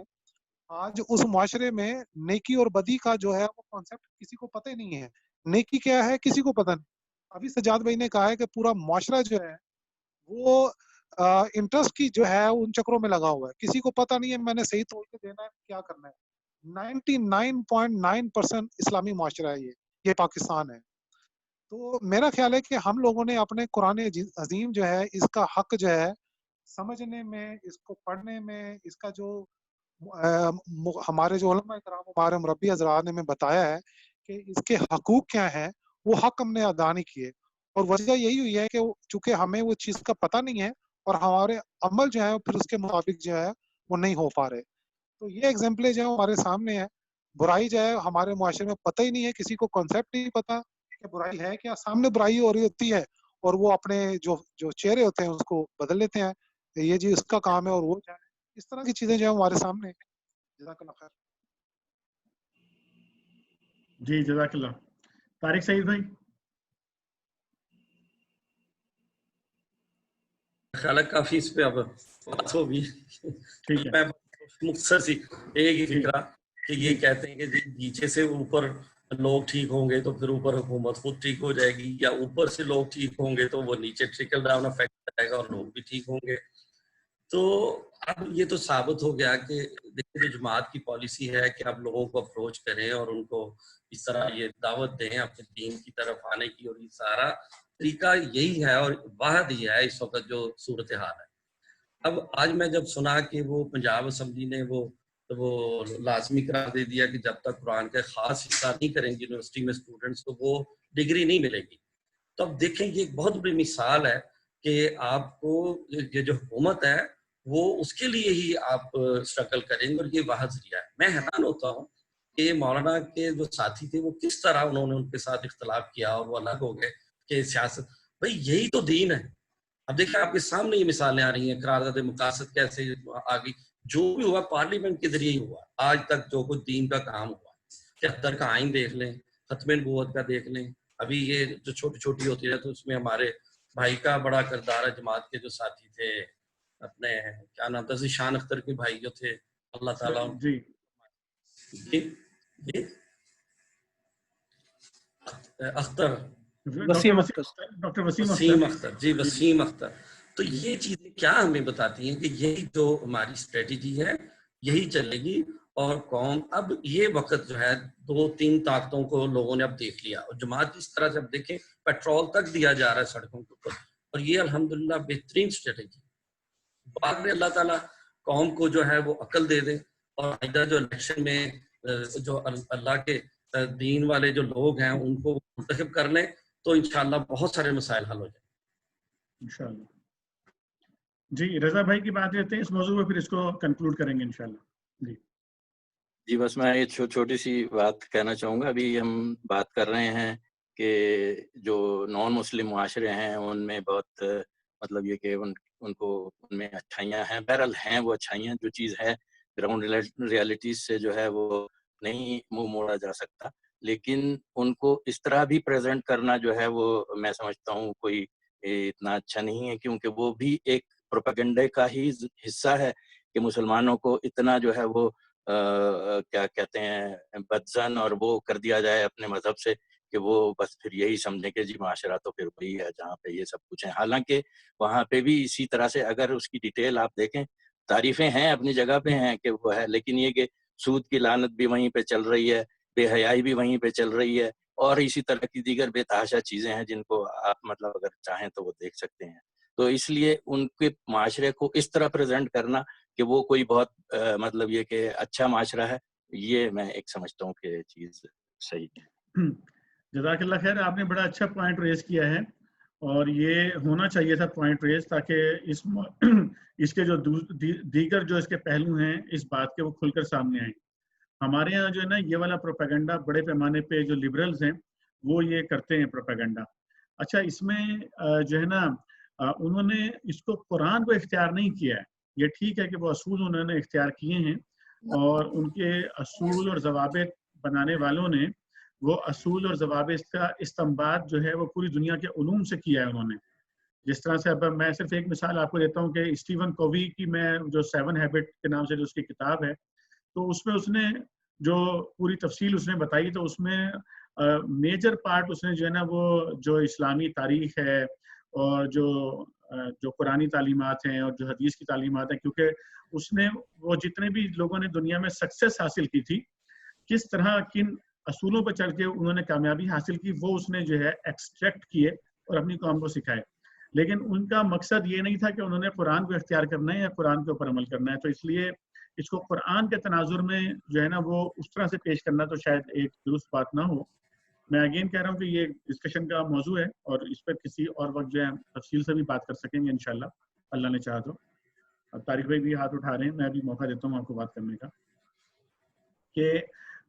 آج اس معاشرے میں نیکی اور بدی کا جو ہے وہ کانسیپٹ کسی کو پتہ ہی نہیں ہے. نیکی کیا ہے کسی کو پتہ نہیں. ابھی سجاد بھائی نے کہا ہے کہ پورا معاشرہ جو ہے وہ انٹرسٹ کی جو ہے ان چکروں میں لگا ہوا ہے، کسی کو پتہ نہیں ہے میں نے صحیح طور پہ دینا ہے، کیا کرنا ہے. 99.9% اسلامی معاشرہ ہے یہ پاکستان ہے. تو میرا خیال ہے کہ ہم لوگوں نے اپنے قرآن عظیم جو ہے اس کا حق جو ہے سمجھنے میں، اس کو پڑھنے میں، اس کا جو ہمارے جو علماء کرام، ہمارے مربی حضرات نے ہمیں بتایا ہے کہ اس کے حقوق کیا ہیں، وہ حق ہم نے ادا نہیں کیے. اور وجہ یہی ہوئی ہے کہ چونکہ ہمیں وہ چیز کا پتہ نہیں ہے اور ہمارے عمل جو ہے پھر اس کے مطابق جو ہے وہ نہیں ہو پا رہے. تو یہ ایگزامپلیں جو ہے ہمارے سامنے ہیں. برائی جو ہے ہمارے معاشرے میں پتہ ہی نہیں ہے, کسی کو کانسیپٹ نہیں پتا کہ برائی ہے کیا. سامنے برائی ہو رہی ہوتی ہے اور وہ اپنے جو چہرے ہوتے ہیں اس کو بدل لیتے ہیں, یہ جی اس کا کام ہے اور وہ جائے. اس طرح کی چیزیں جو ہے ہمارے سامنے. جزاک اللہ خیر. جی جزاک اللہ. طارق سعید بھائی. خیال ہے کافی اس پہ اب بات ہوگی. ٹھیک ہے. میں مختصر سی ایک ہی فکرہ کہ یہ کہتے ہیں کہ جی نیچے سے اوپر لوگ ٹھیک ہوں گے تو پھر اوپر حکومت خود ٹھیک ہو جائے گی, یا اوپر سے لوگ ٹھیک ہوں گے تو وہ نیچے ٹرکل ڈاؤن افیکٹ آئے گا اور لوگ بھی ٹھیک ہوں گے. تو اب یہ تو ثابت ہو گیا کہ دیکھیں جو جماعت کی پالیسی ہے کہ آپ لوگوں کو اپروچ کریں اور ان کو اس طرح یہ دعوت دیں اپنے دین کی طرف آنے کی, اور یہ سارا طریقہ یہی ہے اور واحد ہی ہے اس وقت جو صورتحال ہے. اب آج میں جب سنا کہ وہ پنجاب اسمبلی نے وہ لازمی قرار دے دیا کہ جب تک قرآن کا خاص حصہ نہیں کریں گے یونیورسٹی میں اسٹوڈنٹس تو وہ ڈگری نہیں ملے گی. تو اب دیکھیں یہ ایک بہت بڑی مثال ہے کہ آپ کو یہ جو حکومت ہے وہ اس کے لیے ہی آپ اسٹرگل کریں گے, اور یہ واحد ذریعہ ہے. میں حیران ہوتا ہوں کہ مولانا کے جو ساتھی تھے وہ کس طرح انہوں نے ان کے ساتھ اختلاف کیا اور وہ الگ ہو گئے کہ سیاست, بھائی یہی تو دین ہے. اب دیکھیں آپ کے سامنے یہ مثالیں آ رہی ہیں, قرارداد مقاصد کیسے آ گئی, جو بھی ہوا پارلیمنٹ کے ذریعے ہی ہوا. آج تک جو کچھ دین کا کام ہوا, 73 کا آئین دیکھ لیں, ختم نبوت کا دیکھ لیں, ابھی یہ جو چھوٹی چھوٹی ہوتی ہے تو اس میں ہمارے بھائی کا بڑا کردار ہے. جماعت کے جو ساتھی تھے اپنے کیا نام تھا, شان اختر کے بھائی جو تھے, اللہ تعالیٰ جی اختر, ڈاکٹر وسیم اختر, جی وسیم اختر. تو یہ چیزیں کیا ہمیں بتاتی ہیں کہ یہی جو ہماری اسٹریٹجی ہے یہی چلے گی. اور قوم اب یہ وقت جو ہے 2-3 طاقتوں کو لوگوں نے اب دیکھ لیا, اور جماعت اس طرح سے اب دیکھیں پیٹرول تک دیا جا رہا ہے سڑکوں کے اوپر, اور یہ الحمدللہ بہترین اسٹریٹجی. بعد میں اللہ تعالیٰ قوم کو جو ہے وہ عقل دے دے, اور آئندہ جو الیکشن میں جو اللہ کے دین والے جو لوگ ہیں ان کو منتخب کر لیں تو انشاءاللہ بہت سارے مسائل حل ہو جائیں انشاءاللہ. جی رضا بھائی کی بات لیتے ہیں اس موضوع پہ, پھر اس کو کنکلوڈ کریں گے انشاءاللہ. جی بس میں یہ چھوٹی سی بات کہنا چاہوں گا. ابھی ہم بات کر رہے ہیں کہ جو نان مسلم معاشرے ہیں ان میں بہت مطلب یہ کہ ان کو ان میں اچھائیاں ہیں. بہرحال ہیں وہ اچھائیاں, جو چیز ہے گراؤنڈ ریالٹیز سے جو ہے وہ نہیں منہ موڑا جا سکتا, لیکن ان کو اس طرح بھی پریزنٹ کرنا جو ہے وہ میں سمجھتا ہوں کوئی اتنا اچھا نہیں ہے, کیونکہ وہ بھی ایک پروپیگنڈے کا ہی حصہ ہے کہ مسلمانوں کو اتنا جو ہے وہ کیا کہتے ہیں بدزن اور وہ کر دیا جائے اپنے مذہب سے کہ وہ بس پھر یہی سمجھیں کہ جی معاشرہ تو پھر وہی ہے جہاں پہ یہ سب کچھ ہے. حالانکہ وہاں پہ بھی اسی طرح سے اگر اس کی ڈیٹیل آپ دیکھیں, تعریفیں ہیں اپنی جگہ پہ ہیں کہ وہ ہے, لیکن یہ کہ سود کی لعنت بھی وہیں پہ چل رہی ہے, بے حیائی بھی وہیں پہ چل رہی ہے, اور اسی طرح کی دیگر بے تحاشا چیزیں ہیں جن کو آپ مطلب اگر چاہیں تو وہ دیکھ سکتے ہیں. تو اس لیے ان کے معاشرے کو اس طرح پریزنٹ کرنا کہ وہ کوئی بہت مطلب یہ کہ اچھا معاشرہ ہے, یہ میں ایک سمجھتا ہوں کہ چیز صحیح ہے. جزاک اللہ خیر. آپ نے بڑا اچھا پوائنٹ ریز کیا ہے, اور یہ ہونا چاہیے تھا پوائنٹ ریز, تاکہ اس کے جو دیگر جو اس کے پہلو ہیں اس بات کے وہ کھل کر سامنے آئیں. ہمارے یہاں جو ہے نا یہ والا پروپیگنڈا بڑے پیمانے پہ جو لبرلز ہیں وہ یہ کرتے ہیں پروپیگنڈا. اچھا اس میں جو ہے نا انہوں نے اس کو قرآن کو اختیار نہیں کیا ہے. یہ ٹھیک ہے کہ وہ اصول انہوں نے اختیار کیے ہیں, اور ان کے اصول اور ضوابط بنانے والوں نے وہ اصول اور ضوابط کا استنباط جو ہے وہ پوری دنیا کے علوم سے کیا ہے انہوں نے. جس طرح سے اب میں صرف ایک مثال آپ کو دیتا ہوں کہ اسٹیون کووی کی میں جو 7 ہیبٹ کے نام سے جو اس کی کتاب ہے, تو اس میں اس نے جو پوری تفصیل اس نے بتائی, تو اس میں میجر پارٹ اس نے جو ہے نا وہ جو اسلامی تاریخ ہے اور جو قرآنی تعلیمات ہیں اور جو حدیث کی تعلیمات ہیں, کیونکہ اس نے وہ جتنے بھی لوگوں نے دنیا میں سکسیس حاصل کی تھی, کس طرح کن اصولوں پر چل کے انہوں نے کامیابی حاصل کی, وہ اس نے جو ہے ایکسٹریکٹ کیے اور اپنی قوم کو سکھائے. لیکن ان کا مقصد یہ نہیں تھا کہ انہوں نے قرآن کو اختیار کرنا ہے یا قرآن کے اوپر عمل کرنا ہے. تو اس لیے اس کو قرآن کے تناظر میں جو ہے نا وہ اس طرح سے پیش کرنا تو شاید ایک درست بات نہ ہو. میں اگین کہہ رہا ہوں کہ یہ ڈسکشن کا موضوع ہے, اور اس پر کسی اور وقت جو ہے تفصیل سے بھی بات کر سکیں گے انشاءاللہ, اللہ نے چاہا تو. اب طارق بھائی بھی ہاتھ اٹھا رہے ہیں, میں بھی موقع دیتا ہوں آپ کو بات کرنے کا, کہ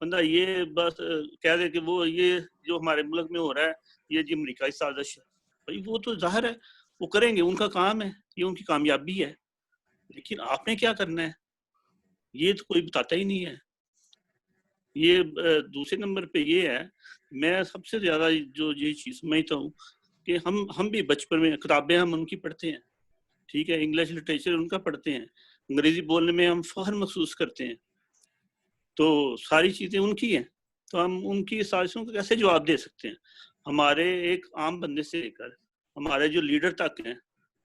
بندہ یہ بس کہہ دے کہ وہ یہ جو ہمارے ملک میں ہو رہا ہے یہ جی امریکائی سازش ہے، بھائی وہ تو ظاہر ہے وہ کریں گے، ان کا کام ہے، یہ ان کی کامیابی ہے، لیکن آپ نے کیا کرنا ہے یہ تو کوئی بتاتا ہی نہیں ہے۔ یہ دوسرے نمبر پہ یہ ہے، میں سب سے زیادہ جو یہ چیز سمجھتا ہوں کہ ہم بھی بچپن میں کتابیں ہم ان کی پڑھتے ہیں، ٹھیک ہے، انگلش لٹریچر ان کا پڑھتے ہیں، انگریزی بولنے میں ہم فخر محسوس کرتے ہیں، تو ساری چیزیں ان کی ہیں، تو ہم ان کی سازشوں کو کیسے جواب دے سکتے ہیں؟ ہمارے ایک عام بندے سے لے کر ہمارے جو لیڈر تک ہیں،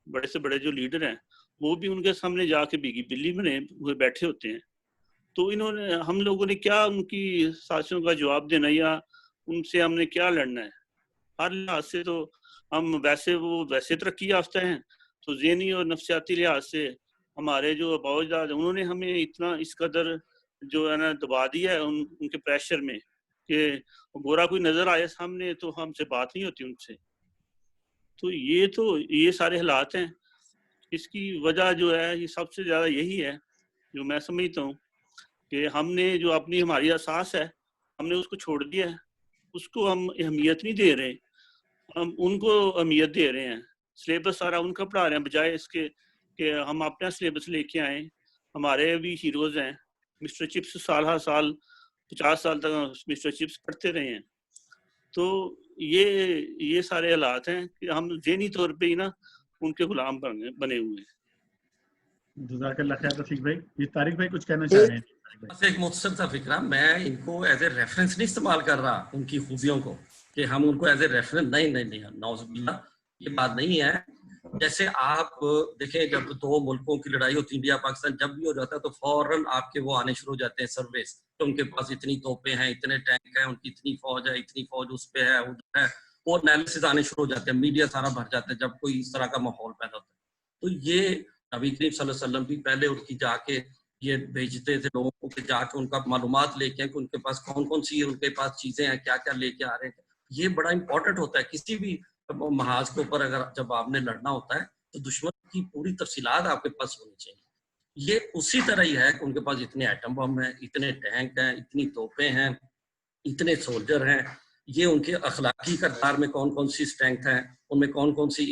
بڑے سے بڑے جو لیڈر ہیں، وہ بھی ان کے سامنے جا کے بھیگی بلی بنے ہوئے بیٹھے ہوتے ہیں، تو انہوں نے ہم لوگوں نے کیا ان کی سازشوں کا جواب دینا یا ان سے ہم نے کیا لڑنا ہے؟ ہر لحاظ سے تو ہم ویسے ترقی یافتہ ہیں، تو ذہنی اور نفسیاتی لحاظ سے ہمارے جو آباء و اجداد انہوں نے ہمیں اتنا اس قدر جو ہے نا دبا دیا ہے ان کے پریشر میں کہ گورا کوئی نظر آئے سامنے تو ہم سے بات نہیں ہوتی ان سے، تو یہ سارے حالات ہیں۔ اس کی وجہ جو ہے یہ سب سے زیادہ یہی ہے جو میں سمجھتا ہوں کہ ہم نے جو ہماری اساس ہے ہم نے اس کو چھوڑ دیا ہے، اس کو ہم اہمیت نہیں دے رہے، ہم ان کو اہمیت دے رہے ہیں، سلیبس سارا ان کا پڑھا رہے ہیں بجائے اس کے کہ ہم اپنا سلیبس لے کے آئیں۔ ہمارے بھی ہیروز ہیں، مسٹر چپس سال ہر سال 50 سال تک مسٹر چپس پڑھتے رہے ہیں، تو یہ سارے حالات ہیں کہ ہم ذہنی طور پہ ہی نا ان کے غلام بنے ہوئے ہیں۔ جزاک اللہ خیر رفیق بھائی۔ یہ طارق بھائی کچھ کہنا چاہ رہے ہیں؟ بس ایک مختصر سا فکرہ، میں ان کو ایز اے ریفرنس نہیں استعمال کر رہا ان کی خوبیوں کو کہ ہم ان کو ایز اے ریفرنس، نہیں نعوذ باللہ یہ بات نہیں ہے۔ جیسے آپ دیکھیں جب دو ملکوں کی لڑائی ہوتی ہے، انڈیا پاکستان جب بھی ہو جاتا ہے تو فوراً آپ کے وہ آنے شروع ہو جاتے ہیں سروس کہ ان کے پاس اتنی توپیں ہیں، اتنے ٹینک ہیں، ان کی اتنی فوج ہے، اتنی فوج اس پہ ہے، ادھر ہے، وہ انالیسز آنے شروع ہو جاتے ہیں، میڈیا سارا بھر جاتا ہے جب کوئی اس طرح کا ماحول پیدا ہوتا ہے۔ تو یہ نبی کریم صلی اللہ علیہ وسلم بھی پہلے ان کی جا کے یہ بھیجتے تھے لوگوں کو کہ جا کے ان کا معلومات لے کے کہ ان کے پاس کون کون سی ان کے پاس چیزیں ہیں، کیا کیا لے کے آ رہے ہیں۔ یہ بڑا امپورٹنٹ ہوتا ہے کسی بھی محاذ کے اوپر، اگر جب آپ نے لڑنا ہوتا ہے تو دشمن کی پوری تفصیلات آپ کے پاس ہونی چاہیے۔ یہ اسی طرح ہی ہے کہ ان کے پاس اتنے ایٹم بم ہیں، اتنے ٹینک ہیں، اتنی توپیں ہیں، اتنے سولجر ہیں، یہ ان کے اخلاقی کردار میں کون کون سی اسٹرینتھ ہیں، ان میں کون کون سی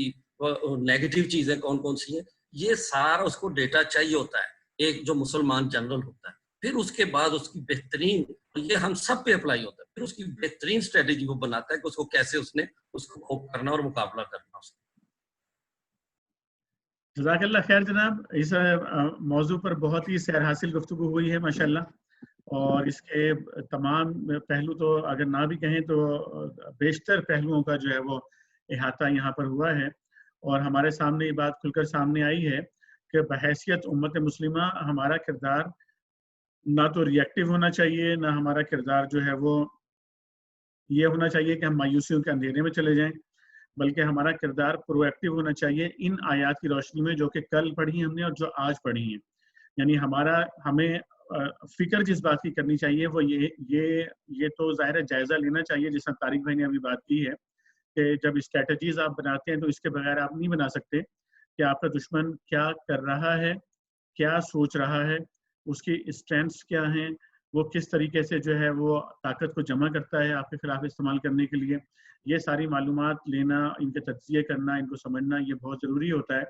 نیگیٹو چیزیں کون کون سی ہیں، یہ سارا اس کو ڈیٹا چاہیے ہوتا ہے ایک جو مسلمان جنرل ہوتا ہے۔ پھر اس کے بعد اس کی بہترین، یہ ہم سب پہ اپلائی ہوتا ہے، پھر اس کی بہترین اسٹریٹجی وہ بناتا ہے کہ اس کو کیسے اس نے اس کو کھوپ کرنا اور مقابلہ کرنا اس کو۔ جزاک اللہ خیر جناب، اس موضوع پر بہت ہی سیر حاصل گفتگو ہوئی ہے ماشاءاللہ، اور اس کے تمام پہلو تو اگر نہ بھی کہیں تو بیشتر پہلوؤں کا جو ہے وہ احاطہ یہاں پر ہوا ہے، اور ہمارے سامنے یہ بات کھل کر سامنے آئی ہے کہ بحیثیت امت مسلمہ ہمارا کردار نہ تو ریئیکٹیو ہونا چاہیے، نہ ہمارا کردار جو ہے وہ یہ ہونا چاہیے کہ ہم مایوسیوں کے اندھیرے میں چلے جائیں، بلکہ ہمارا کردار پرو ایکٹیو ہونا چاہیے ان آیات کی روشنی میں جو کہ کل پڑھی ہم نے اور جو آج پڑھی ہیں۔ یعنی ہمیں فکر جس بات کی کرنی چاہیے وہ یہ تو ظاہر ہے جائزہ لینا چاہیے، جس طرح طارق بھائی نے ابھی بات کی ہے کہ جب اسٹریٹجیز آپ بناتے ہیں تو اس کے بغیر آپ نہیں بنا سکتے کہ آپ کا دشمن کیا کر رہا ہے، کیا سوچ رہا ہے، اس کی اسٹرینتھس کیا ہیں، وہ کس طریقے سے جو ہے وہ طاقت کو جمع کرتا ہے آپ کے خلاف استعمال کرنے کے لیے۔ یہ ساری معلومات لینا، ان کے تجزیے کرنا، ان کو سمجھنا یہ بہت ضروری ہوتا ہے۔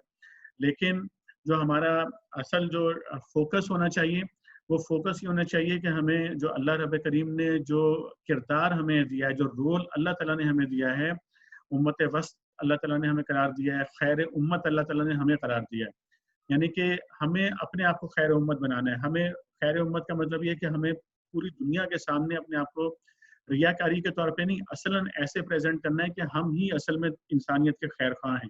لیکن جو ہمارا اصل جو فوکس ہونا چاہیے وہ فوکس یہ ہونا چاہیے کہ ہمیں جو اللہ رب کریم نے جو کردار ہمیں دیا ہے، جو رول اللہ تعالیٰ نے ہمیں دیا ہے، امت وسط اللہ تعالیٰ نے ہمیں قرار دیا ہے، خیر امت اللہ تعالیٰ نے ہمیں قرار دیا ہے، یعنی کہ ہمیں اپنے آپ کو خیر امت بنانا ہے۔ ہمیں خیر امت کا مطلب یہ ہے کہ ہمیں پوری دنیا کے سامنے اپنے آپ کو ریاکاری کے طور پہ نہیں، اصلاً ایسے پریزنٹ کرنا ہے کہ ہم ہی اصل میں انسانیت کے خیر خواہ ہیں۔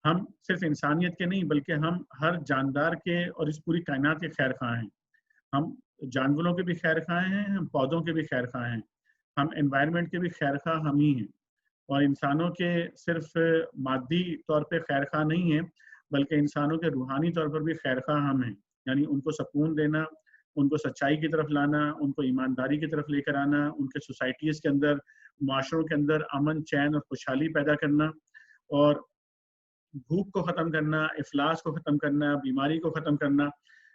ہم صرف انسانیت کے نہیں بلکہ ہم ہر جاندار کے اور اس پوری کائنات کے خیر خواہ ہیں۔ ہم جانوروں کے بھی خیر خواہ ہیں، ہم پودوں کے بھی خیر خواہ ہیں، ہم انوائرمنٹ کے بھی خیر خواہ ہم ہی ہیں، اور انسانوں کے صرف مادی طور پہ خیر خواہ نہیں ہیں بلکہ انسانوں کے روحانی طور پر بھی خیر خواہ ہم ہیں۔ یعنی ان کو سکون دینا، ان کو سچائی کی طرف لانا، ان کو ایمانداری کی طرف لے کر آنا، ان کے سوسائٹیز کے اندر، معاشروں کے اندر امن، چین اور خوشحالی پیدا کرنا، اور بھوک کو ختم کرنا، افلاس کو ختم کرنا، بیماری کو ختم کرنا،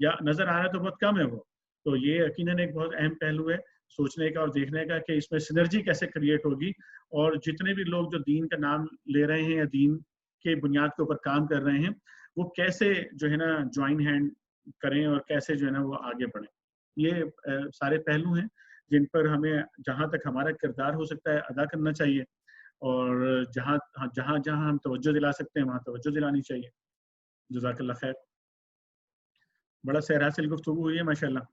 یا نظر آ رہا ہے تو بہت کم ہے وہ. تو یہ یقیناً ایک بہت اہم پہلو ہے سوچنے کا اور دیکھنے کا کہ اس میں سنرجی کیسے کریٹ ہوگی, اور جتنے بھی لوگ جو دین کا نام لے رہے ہیں یا دین کے بنیاد کے اوپر کام کر رہے ہیں وہ کیسے جو ہے نا جوائن ہینڈ کریں اور کیسے جو ہے نا وہ آگے بڑھیں. یہ سارے پہلو ہیں جن پر ہمیں جہاں تک ہمارا کردار ہو سکتا ہے ادا کرنا چاہیے, اور جہاں جہاں جہاں ہم توجہ دلا سکتے ہیں وہاں توجہ دلانی چاہیے. جزاک اللہ خیر. بڑا سیر حاصل گفتگو ہوئی ہے ماشاءاللہ.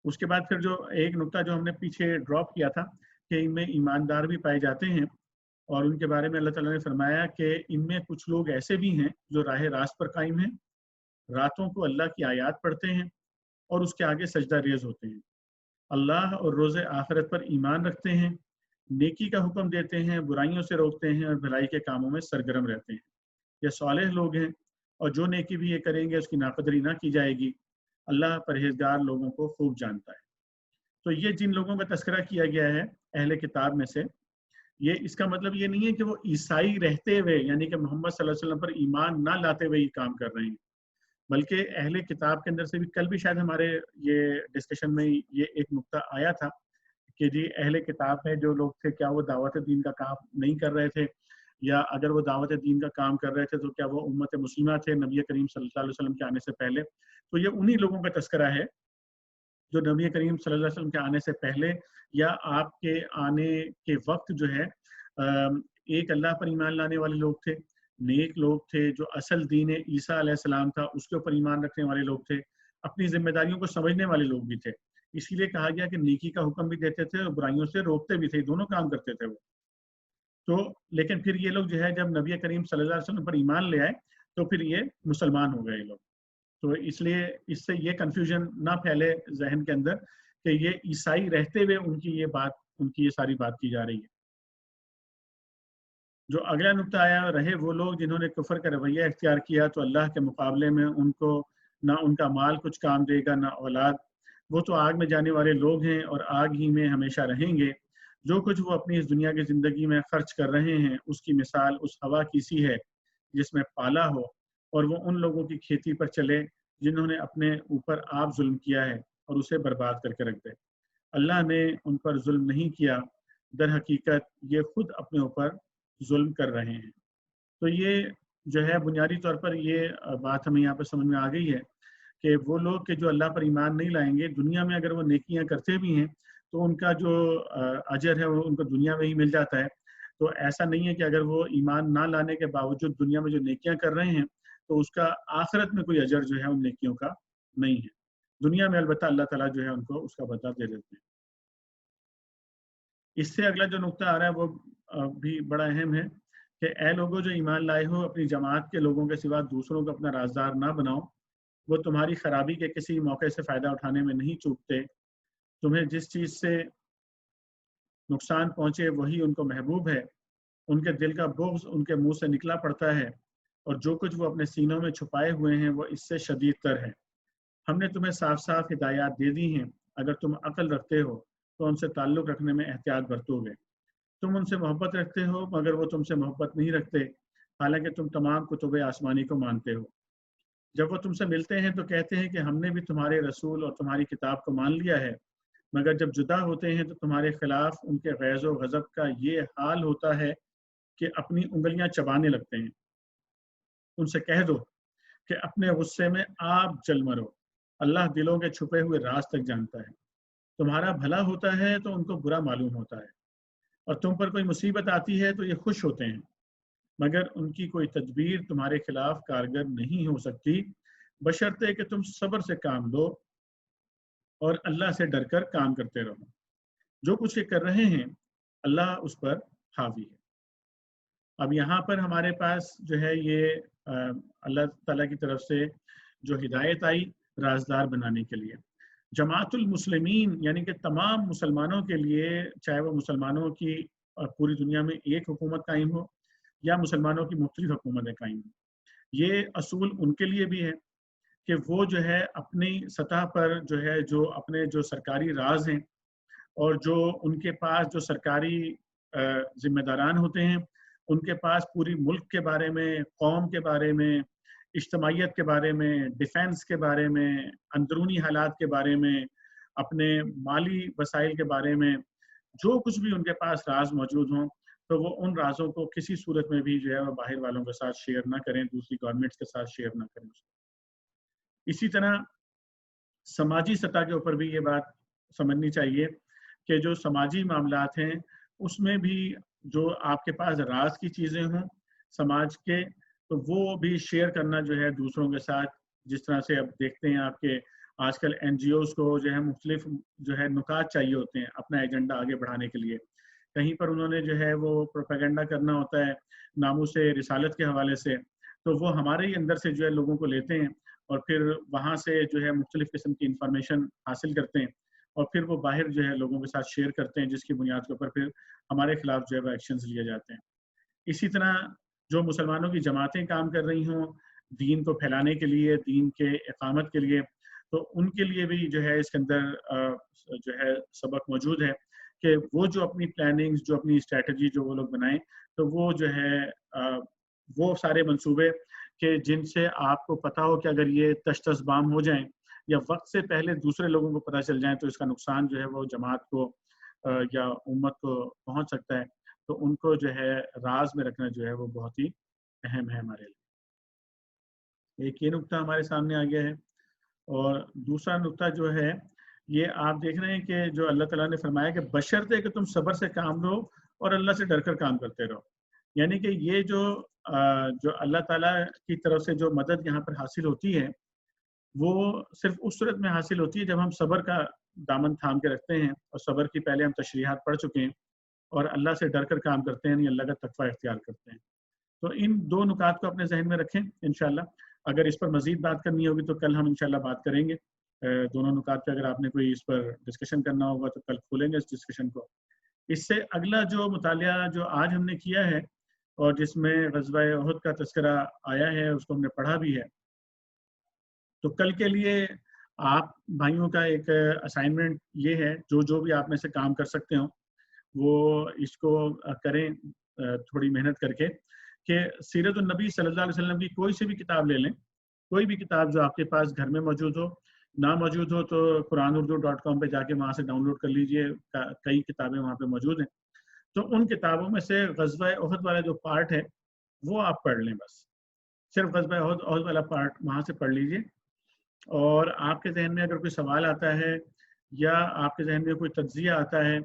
اس کے بعد پھر جو ایک نقطہ جو ہم نے پیچھے ڈراپ کیا تھا کہ ان میں ایماندار بھی پائے جاتے ہیں, اور ان کے بارے میں اللہ تعالیٰ نے فرمایا کہ ان میں کچھ لوگ ایسے بھی ہیں جو راہ راست پر قائم ہیں, راتوں کو اللہ کی آیات پڑھتے ہیں اور اس کے آگے سجدہ ریز ہوتے ہیں, اللہ اور روز آخرت پر ایمان رکھتے ہیں, نیکی کا حکم دیتے ہیں, برائیوں سے روکتے ہیں اور بھلائی کے کاموں میں سرگرم رہتے ہیں. یہ صالح لوگ ہیں, اور جو نیکی بھی یہ کریں گے اس کی ناقدری نہ کی جائے گی. اللہ پرہیزگار لوگوں کو خوب جانتا ہے. تو یہ جن لوگوں کا تذکرہ کیا گیا ہے اہل کتاب میں سے, یہ اس کا مطلب یہ نہیں ہے کہ وہ عیسائی رہتے ہوئے یعنی کہ محمد صلی اللہ علیہ وسلم پر ایمان نہ لاتے ہوئے یہ کام کر رہے ہیں, بلکہ اہل کتاب کے اندر سے بھی کل بھی شاید ہمارے یہ ڈسکشن میں یہ ایک نقطہ آیا تھا کہ جی اہل کتاب میں جو لوگ تھے کیا وہ دعوت دین کا کام نہیں کر رہے تھے, یا اگر وہ دعوت دین کا کام کر رہے تھے تو کیا وہ امت مسلمہ تھے نبی کریم صلی اللہ علیہ وسلم کے آنے سے پہلے. تو یہ انہی لوگوں کا تذکرہ ہے جو نبی کریم صلی اللہ علیہ وسلم کے آنے سے پہلے یا آپ کے آنے کے وقت جو ہے ایک اللہ پر ایمان لانے والے لوگ تھے, نیک لوگ تھے, جو اصل دین عیسیٰ علیہ السلام تھا اس کے اوپر ایمان رکھنے والے لوگ تھے, اپنی ذمہ داریوں کو سمجھنے والے لوگ بھی تھے. اسی لیے کہا گیا کہ نیکی کا حکم بھی دیتے تھے اور برائیوں سے روکتے بھی تھے, دونوں کام کرتے تھے وہ. تو لیکن پھر یہ لوگ جو ہے جب نبی کریم صلی اللہ علیہ وسلم پر ایمان لے آئے تو پھر یہ مسلمان ہو گئے لوگ. تو اس لیے اس سے یہ کنفیوژن نہ پھیلے ذہن کے اندر کہ یہ عیسائی رہتے ہوئے ان کی یہ ساری بات کی جا رہی ہے. جو اگلا نقطہ آیا, رہے وہ لوگ جنہوں نے کفر کا رویہ اختیار کیا تو اللہ کے مقابلے میں ان کو نہ ان کا مال کچھ کام دے گا نہ اولاد, وہ تو آگ میں جانے والے لوگ ہیں اور آگ ہی میں ہمیشہ رہیں گے. جو کچھ وہ اپنی اس دنیا کی زندگی میں خرچ کر رہے ہیں اس کی مثال اس ہوا کی سی ہے جس میں پالا ہو, اور وہ ان لوگوں کی کھیتی پر چلے جنہوں نے اپنے اوپر آپ ظلم کیا ہے اور اسے برباد کر کے رکھ دے. اللہ نے ان پر ظلم نہیں کیا, در حقیقت یہ خود اپنے اوپر ظلم کر رہے ہیں. تو یہ جو ہے بنیادی طور پر یہ بات ہمیں یہاں پر سمجھ میں آ گئی ہے کہ وہ لوگ کہ جو اللہ پر ایمان نہیں لائیں گے, دنیا میں اگر وہ نیکیاں کرتے بھی ہیں تو ان کا جو اجر ہے وہ ان کو دنیا میں ہی مل جاتا ہے. تو ایسا نہیں ہے کہ اگر وہ ایمان نہ لانے کے باوجود دنیا میں جو نیکیاں کر رہے ہیں تو اس کا آخرت میں کوئی اجر جو ہے ان نیکیوں کا نہیں ہے. دنیا میں البتہ اللہ تعالیٰ جو ہے ان کو اس کا بدلہ دے دیتے ہیں. اس سے اگلا جو نقطہ آ رہا ہے وہ بھی بڑا اہم ہے کہ اے لوگوں جو ایمان لائے ہو, اپنی جماعت کے لوگوں کے سوا دوسروں کو اپنا رازدار نہ بناؤ. وہ تمہاری خرابی کے کسی موقع سے فائدہ اٹھانے میں نہیں چوکتے. تمہیں جس چیز سے نقصان پہنچے وہی ان کو محبوب ہے. ان کے دل کا بغض ان کے منہ سے نکلا پڑتا ہے, اور جو کچھ وہ اپنے سینوں میں چھپائے ہوئے ہیں وہ اس سے شدید تر ہے. ہم نے تمہیں صاف صاف ہدایات دے دی ہیں, اگر تم عقل رکھتے ہو تو ان سے تعلق رکھنے میں احتیاط برتو گے. تم ان سے محبت رکھتے ہو مگر وہ تم سے محبت نہیں رکھتے, حالانکہ تم تمام کتب آسمانی کو مانتے ہو. جب وہ تم سے ملتے ہیں تو کہتے ہیں کہ ہم نے بھی تمہارے رسول اور تمہاری کتاب کو مان لیا ہے, مگر جب جدا ہوتے ہیں تو تمہارے خلاف ان کے غیظ و غضب کا یہ حال ہوتا ہے کہ اپنی انگلیاں چبانے لگتے ہیں. ان سے کہہ دو کہ اپنے غصے میں آپ جل مرو, اللہ دلوں کے چھپے ہوئے راز تک جانتا ہے. تمہارا بھلا ہوتا ہے تو ان کو برا معلوم ہوتا ہے, اور تم پر کوئی مصیبت آتی ہے تو یہ خوش ہوتے ہیں, مگر ان کی کوئی تدبیر تمہارے خلاف کارگر نہیں ہو سکتی بشرطے کہ تم صبر سے کام لو اور اللہ سے ڈر کر کام کرتے رہو. جو کچھ یہ کر رہے ہیں اللہ اس پر حاوی ہے. اب یہاں پر ہمارے پاس جو ہے یہ اللہ تعالیٰ کی طرف سے جو ہدایت آئی رازدار بنانے کے لیے, جماعت المسلمین یعنی کہ تمام مسلمانوں کے لیے, چاہے وہ مسلمانوں کی پوری دنیا میں ایک حکومت قائم ہو یا مسلمانوں کی مختلف حکومتیں قائم ہوں, یہ اصول ان کے لیے بھی ہے کہ وہ جو ہے اپنی سطح پر جو ہے جو اپنے جو سرکاری راز ہیں اور جو ان کے پاس جو سرکاری ذمہ داران ہوتے ہیں ان کے پاس پوری ملک کے بارے میں, قوم کے بارے میں اجتماعیت کے بارے میں، ڈیفینس کے بارے میں، اندرونی حالات کے بارے میں، اپنے مالی وسائل کے بارے میں، جو کچھ بھی ان کے پاس راز موجود ہوں تو وہ ان رازوں کو کسی صورت میں بھی جو ہے وہ باہر والوں کے ساتھ شیئر نہ کریں، دوسری گورنمنٹس کے ساتھ شیئر نہ کریں. اسی طرح سماجی سطح کے اوپر بھی یہ بات سمجھنی چاہیے کہ جو سماجی معاملات ہیں اس میں بھی جو آپ کے پاس راز کی چیزیں ہوں سماج کے، تو وہ بھی شیئر کرنا جو ہے دوسروں کے ساتھ. جس طرح سے اب دیکھتے ہیں آپ کے آج کل این جی اوز کو جو ہے مختلف جو ہے نکات چاہیے ہوتے ہیں اپنا ایجنڈا آگے بڑھانے کے لیے. کہیں پر انہوں نے جو ہے وہ پروپیگنڈا کرنا ہوتا ہے ناموس رسالت کے حوالے سے، تو وہ ہمارے ہی اندر سے جو ہے لوگوں کو لیتے ہیں اور پھر وہاں سے جو ہے مختلف قسم کی انفارمیشن حاصل کرتے ہیں اور پھر وہ باہر جو ہے لوگوں کے ساتھ شیئر کرتے ہیں، جس کی بنیاد کے اوپر پھر ہمارے خلاف جو ہے وہ ایکشنز لیے جاتے ہیں. اسی طرح جو مسلمانوں کی جماعتیں کام کر رہی ہوں دین کو پھیلانے کے لیے، دین کے اقامت کے لیے، تو ان کے لیے بھی جو ہے اس کے اندر جو ہے سبق موجود ہے کہ وہ جو اپنی پلاننگز، جو اپنی اسٹریٹجی جو وہ لوگ بنائیں، تو وہ جو ہے وہ سارے منصوبے کہ جن سے آپ کو پتہ ہو کہ اگر یہ تشتش بام ہو جائیں یا وقت سے پہلے دوسرے لوگوں کو پتہ چل جائیں تو اس کا نقصان جو ہے وہ جماعت کو یا امت کو پہنچ سکتا ہے. تو ان کو جو ہے راز میں رکھنا جو ہے وہ بہت ہی اہم ہے ہمارے لیے. ایک یہ نقطہ ہمارے سامنے آ گیا ہے. اور دوسرا نقطہ جو ہے یہ آپ دیکھ رہے ہیں کہ جو اللہ تعالیٰ نے فرمایا کہ بشرطے کہ تم صبر سے کام لو اور اللہ سے ڈر کر کام کرتے رہو. یعنی کہ یہ جو اللہ تعالیٰ کی طرف سے جو مدد یہاں پر حاصل ہوتی ہے وہ صرف اس صورت میں حاصل ہوتی ہے جب ہم صبر کا دامن تھام کے رکھتے ہیں اور صبر کی پہلے ہم تشریحات پڑھ چکے ہیں اور اللہ سے ڈر کر کام کرتے ہیں، یعنی اللہ کا تقویٰ اختیار کرتے ہیں. تو ان دو نکات کو اپنے ذہن میں رکھیں انشاءاللہ. اگر اس پر مزید بات کرنی ہوگی تو کل ہم انشاءاللہ بات کریں گے دونوں نکات پہ. اگر آپ نے کوئی اس پر ڈسکشن کرنا ہوگا تو کل کھولیں گے اس ڈسکشن کو. اس سے اگلا جو مطالعہ جو آج ہم نے کیا ہے اور جس میں غزوہ احد کا تذکرہ آیا ہے، اس کو ہم نے پڑھا بھی ہے، تو کل کے لیے آپ بھائیوں کا ایک اسائنمنٹ یہ ہے، جو بھی آپ میں سے کام کر سکتے ہوں وہ اس کو کریں تھوڑی محنت کر کے، کہ سیرت النبی صلی اللہ علیہ وسلم کی کوئی سی بھی کتاب لے لیں، کوئی بھی کتاب جو آپ کے پاس گھر میں موجود ہو. نہ موجود ہو تو قرآنurdو.com پہ جا کے وہاں سے ڈاؤن لوڈ کر لیجئے، کئی کتابیں وہاں پہ موجود ہیں. تو ان کتابوں میں سے غزوہ احد والا جو پارٹ ہے وہ آپ پڑھ لیں. بس صرف غزوہ احد والا پارٹ وہاں سے پڑھ لیجئے. اور آپ کے ذہن میں اگر کوئی سوال آتا ہے یا آپ کے ذہن میں کوئی تجزیہ آتا ہے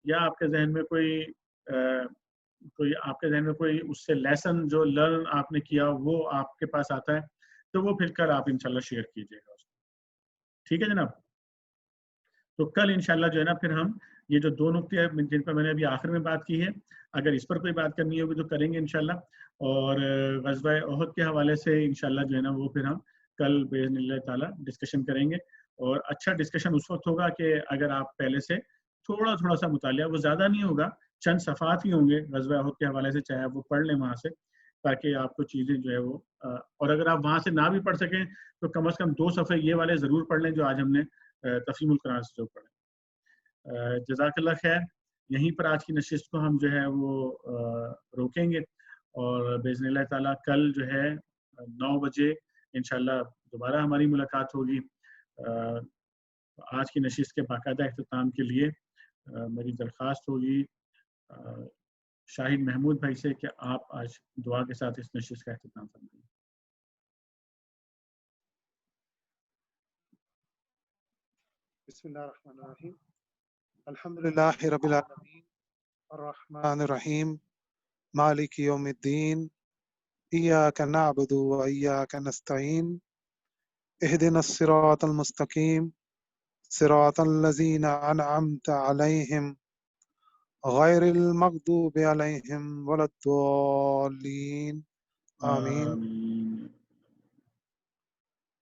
یا آپ کے ذہن میں کوئی اس سے لیسن جو لرن آپ نے کیا وہ آپ کے پاس آتا ہے تو وہ پھر کل آپ انشاءاللہ شیئر کیجئے گا. ٹھیک ہے جناب؟ تو کل انشاءاللہ جو ہے نا پھر ہم یہ جو دو نقطے ہیں جن پر میں نے ابھی آخر میں بات کی ہے، اگر اس پر کوئی بات کرنی ہوگی تو کریں گے انشاءاللہ. اور غزوہ احد کے حوالے سے انشاءاللہ جو ہے نا وہ پھر ہم کل باذن اللہ تعالیٰ ڈسکشن کریں گے. اور اچھا ڈسکشن اس وقت ہوگا کہ اگر آپ پہلے سے تھوڑا سا مطالعہ، وہ زیادہ نہیں ہوگا، چند صفحات ہی ہوں گے غزوہ احد کے حوالے سے، چاہے آپ وہ پڑھ لیں وہاں سے، تاکہ آپ کو چیزیں جو ہے وہ اور اگر آپ وہاں سے نہ بھی پڑھ سکیں تو کم از کم 2 صفحے یہ والے ضرور پڑھ لیں جو آج ہم نے تفہیم القرآن سے جو پڑھے. جزاک اللہ خیر. یہیں پر آج کی نشست کو ہم جو ہے وہ روکیں گے اور باذن اللہ تعالیٰ کل جو ہے 9 بجے انشاءاللہ دوبارہ ہماری ملاقات ہوگی. آج کی نشست کے باقاعدہ اختتام کے لیے میری درخواست ہوگی شاہد محمود بھائی سے کہ آپ آج دعا کے ساتھ اس نشست کا اختتام فرمائیں. بسم اللہ الرحمن الرحیم. الحمدللہ رب العالمین الرحمن الرحیم مالک یوم الدین ایاک نعبد و ایاک نستعین اہدنا الصراط المستقیم صراط الذین انعمت علیہم غیر المغضوب علیہم ولا الضالین آمین.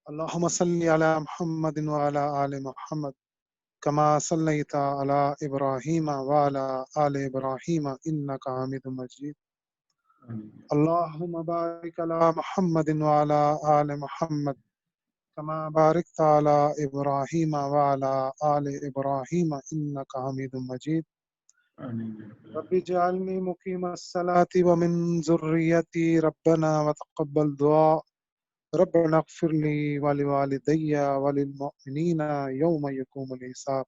اللہم صلی علی محمد وعلی آل محمد کما صلیت علی ابراہیم وعلی آل ابراہیم انک حمید مجید. اللہم بارک علی محمد وعلی آل محمد کما بارکت علی ابراہیم وعلی آل ابراہیم انک حمید مجید. رب اجعلنی مقیم الصلاۃ ومن ذریتی ربنا وتقبل دعاء ربنا اغفر لي ولوالدي وللمؤمنين يوم يقوم الحساب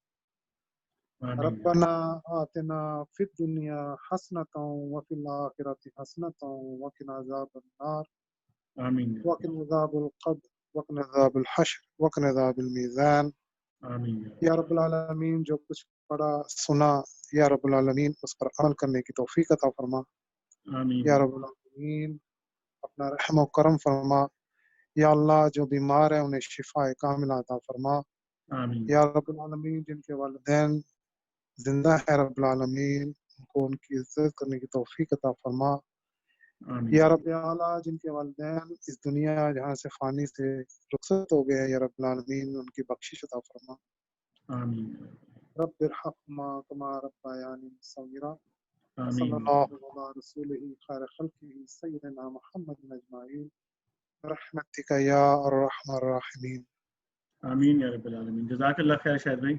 آمين ربنا آتنا في الدنيا حسنة وفي الآخرة حسنة وقنا عذاب النار آمين وقنا عذاب القبر وقنا عذاب الحشر وقنا عذاب الميزان آمين یا رب العالمین جو کچھ پڑھا سنا یا رب العالمین اس پر عمل کرنے کی توفیق عطا فرما آمین یا رب العالمین اپنا رحم و کرم فرما یا اللہ جو بیمار ہیں انہیں شفاء کاملہ عطا فرما آمین یا رب العالمین جن کے والدین زندہ ہے رب العالمین ان کو ان کی عزت کرنے کی توفیق عطا فرما آمین یا رب اعلیٰ جن کے والدین اس دنیا جہاں سے فانی سے رخصت ہو گئے یا رب العالمین ان کی بخشش عطا فرما آمین رب ارحمهما كما ربياني صغيرا صلی آمین اللہ علیہ رسولہ خیر خلقہ سیدنا محمد اجمعین برحمتک یا ارحم الراحمین آمین یا رب العالمین. جزاک اللہ خیر شاہد بھائی.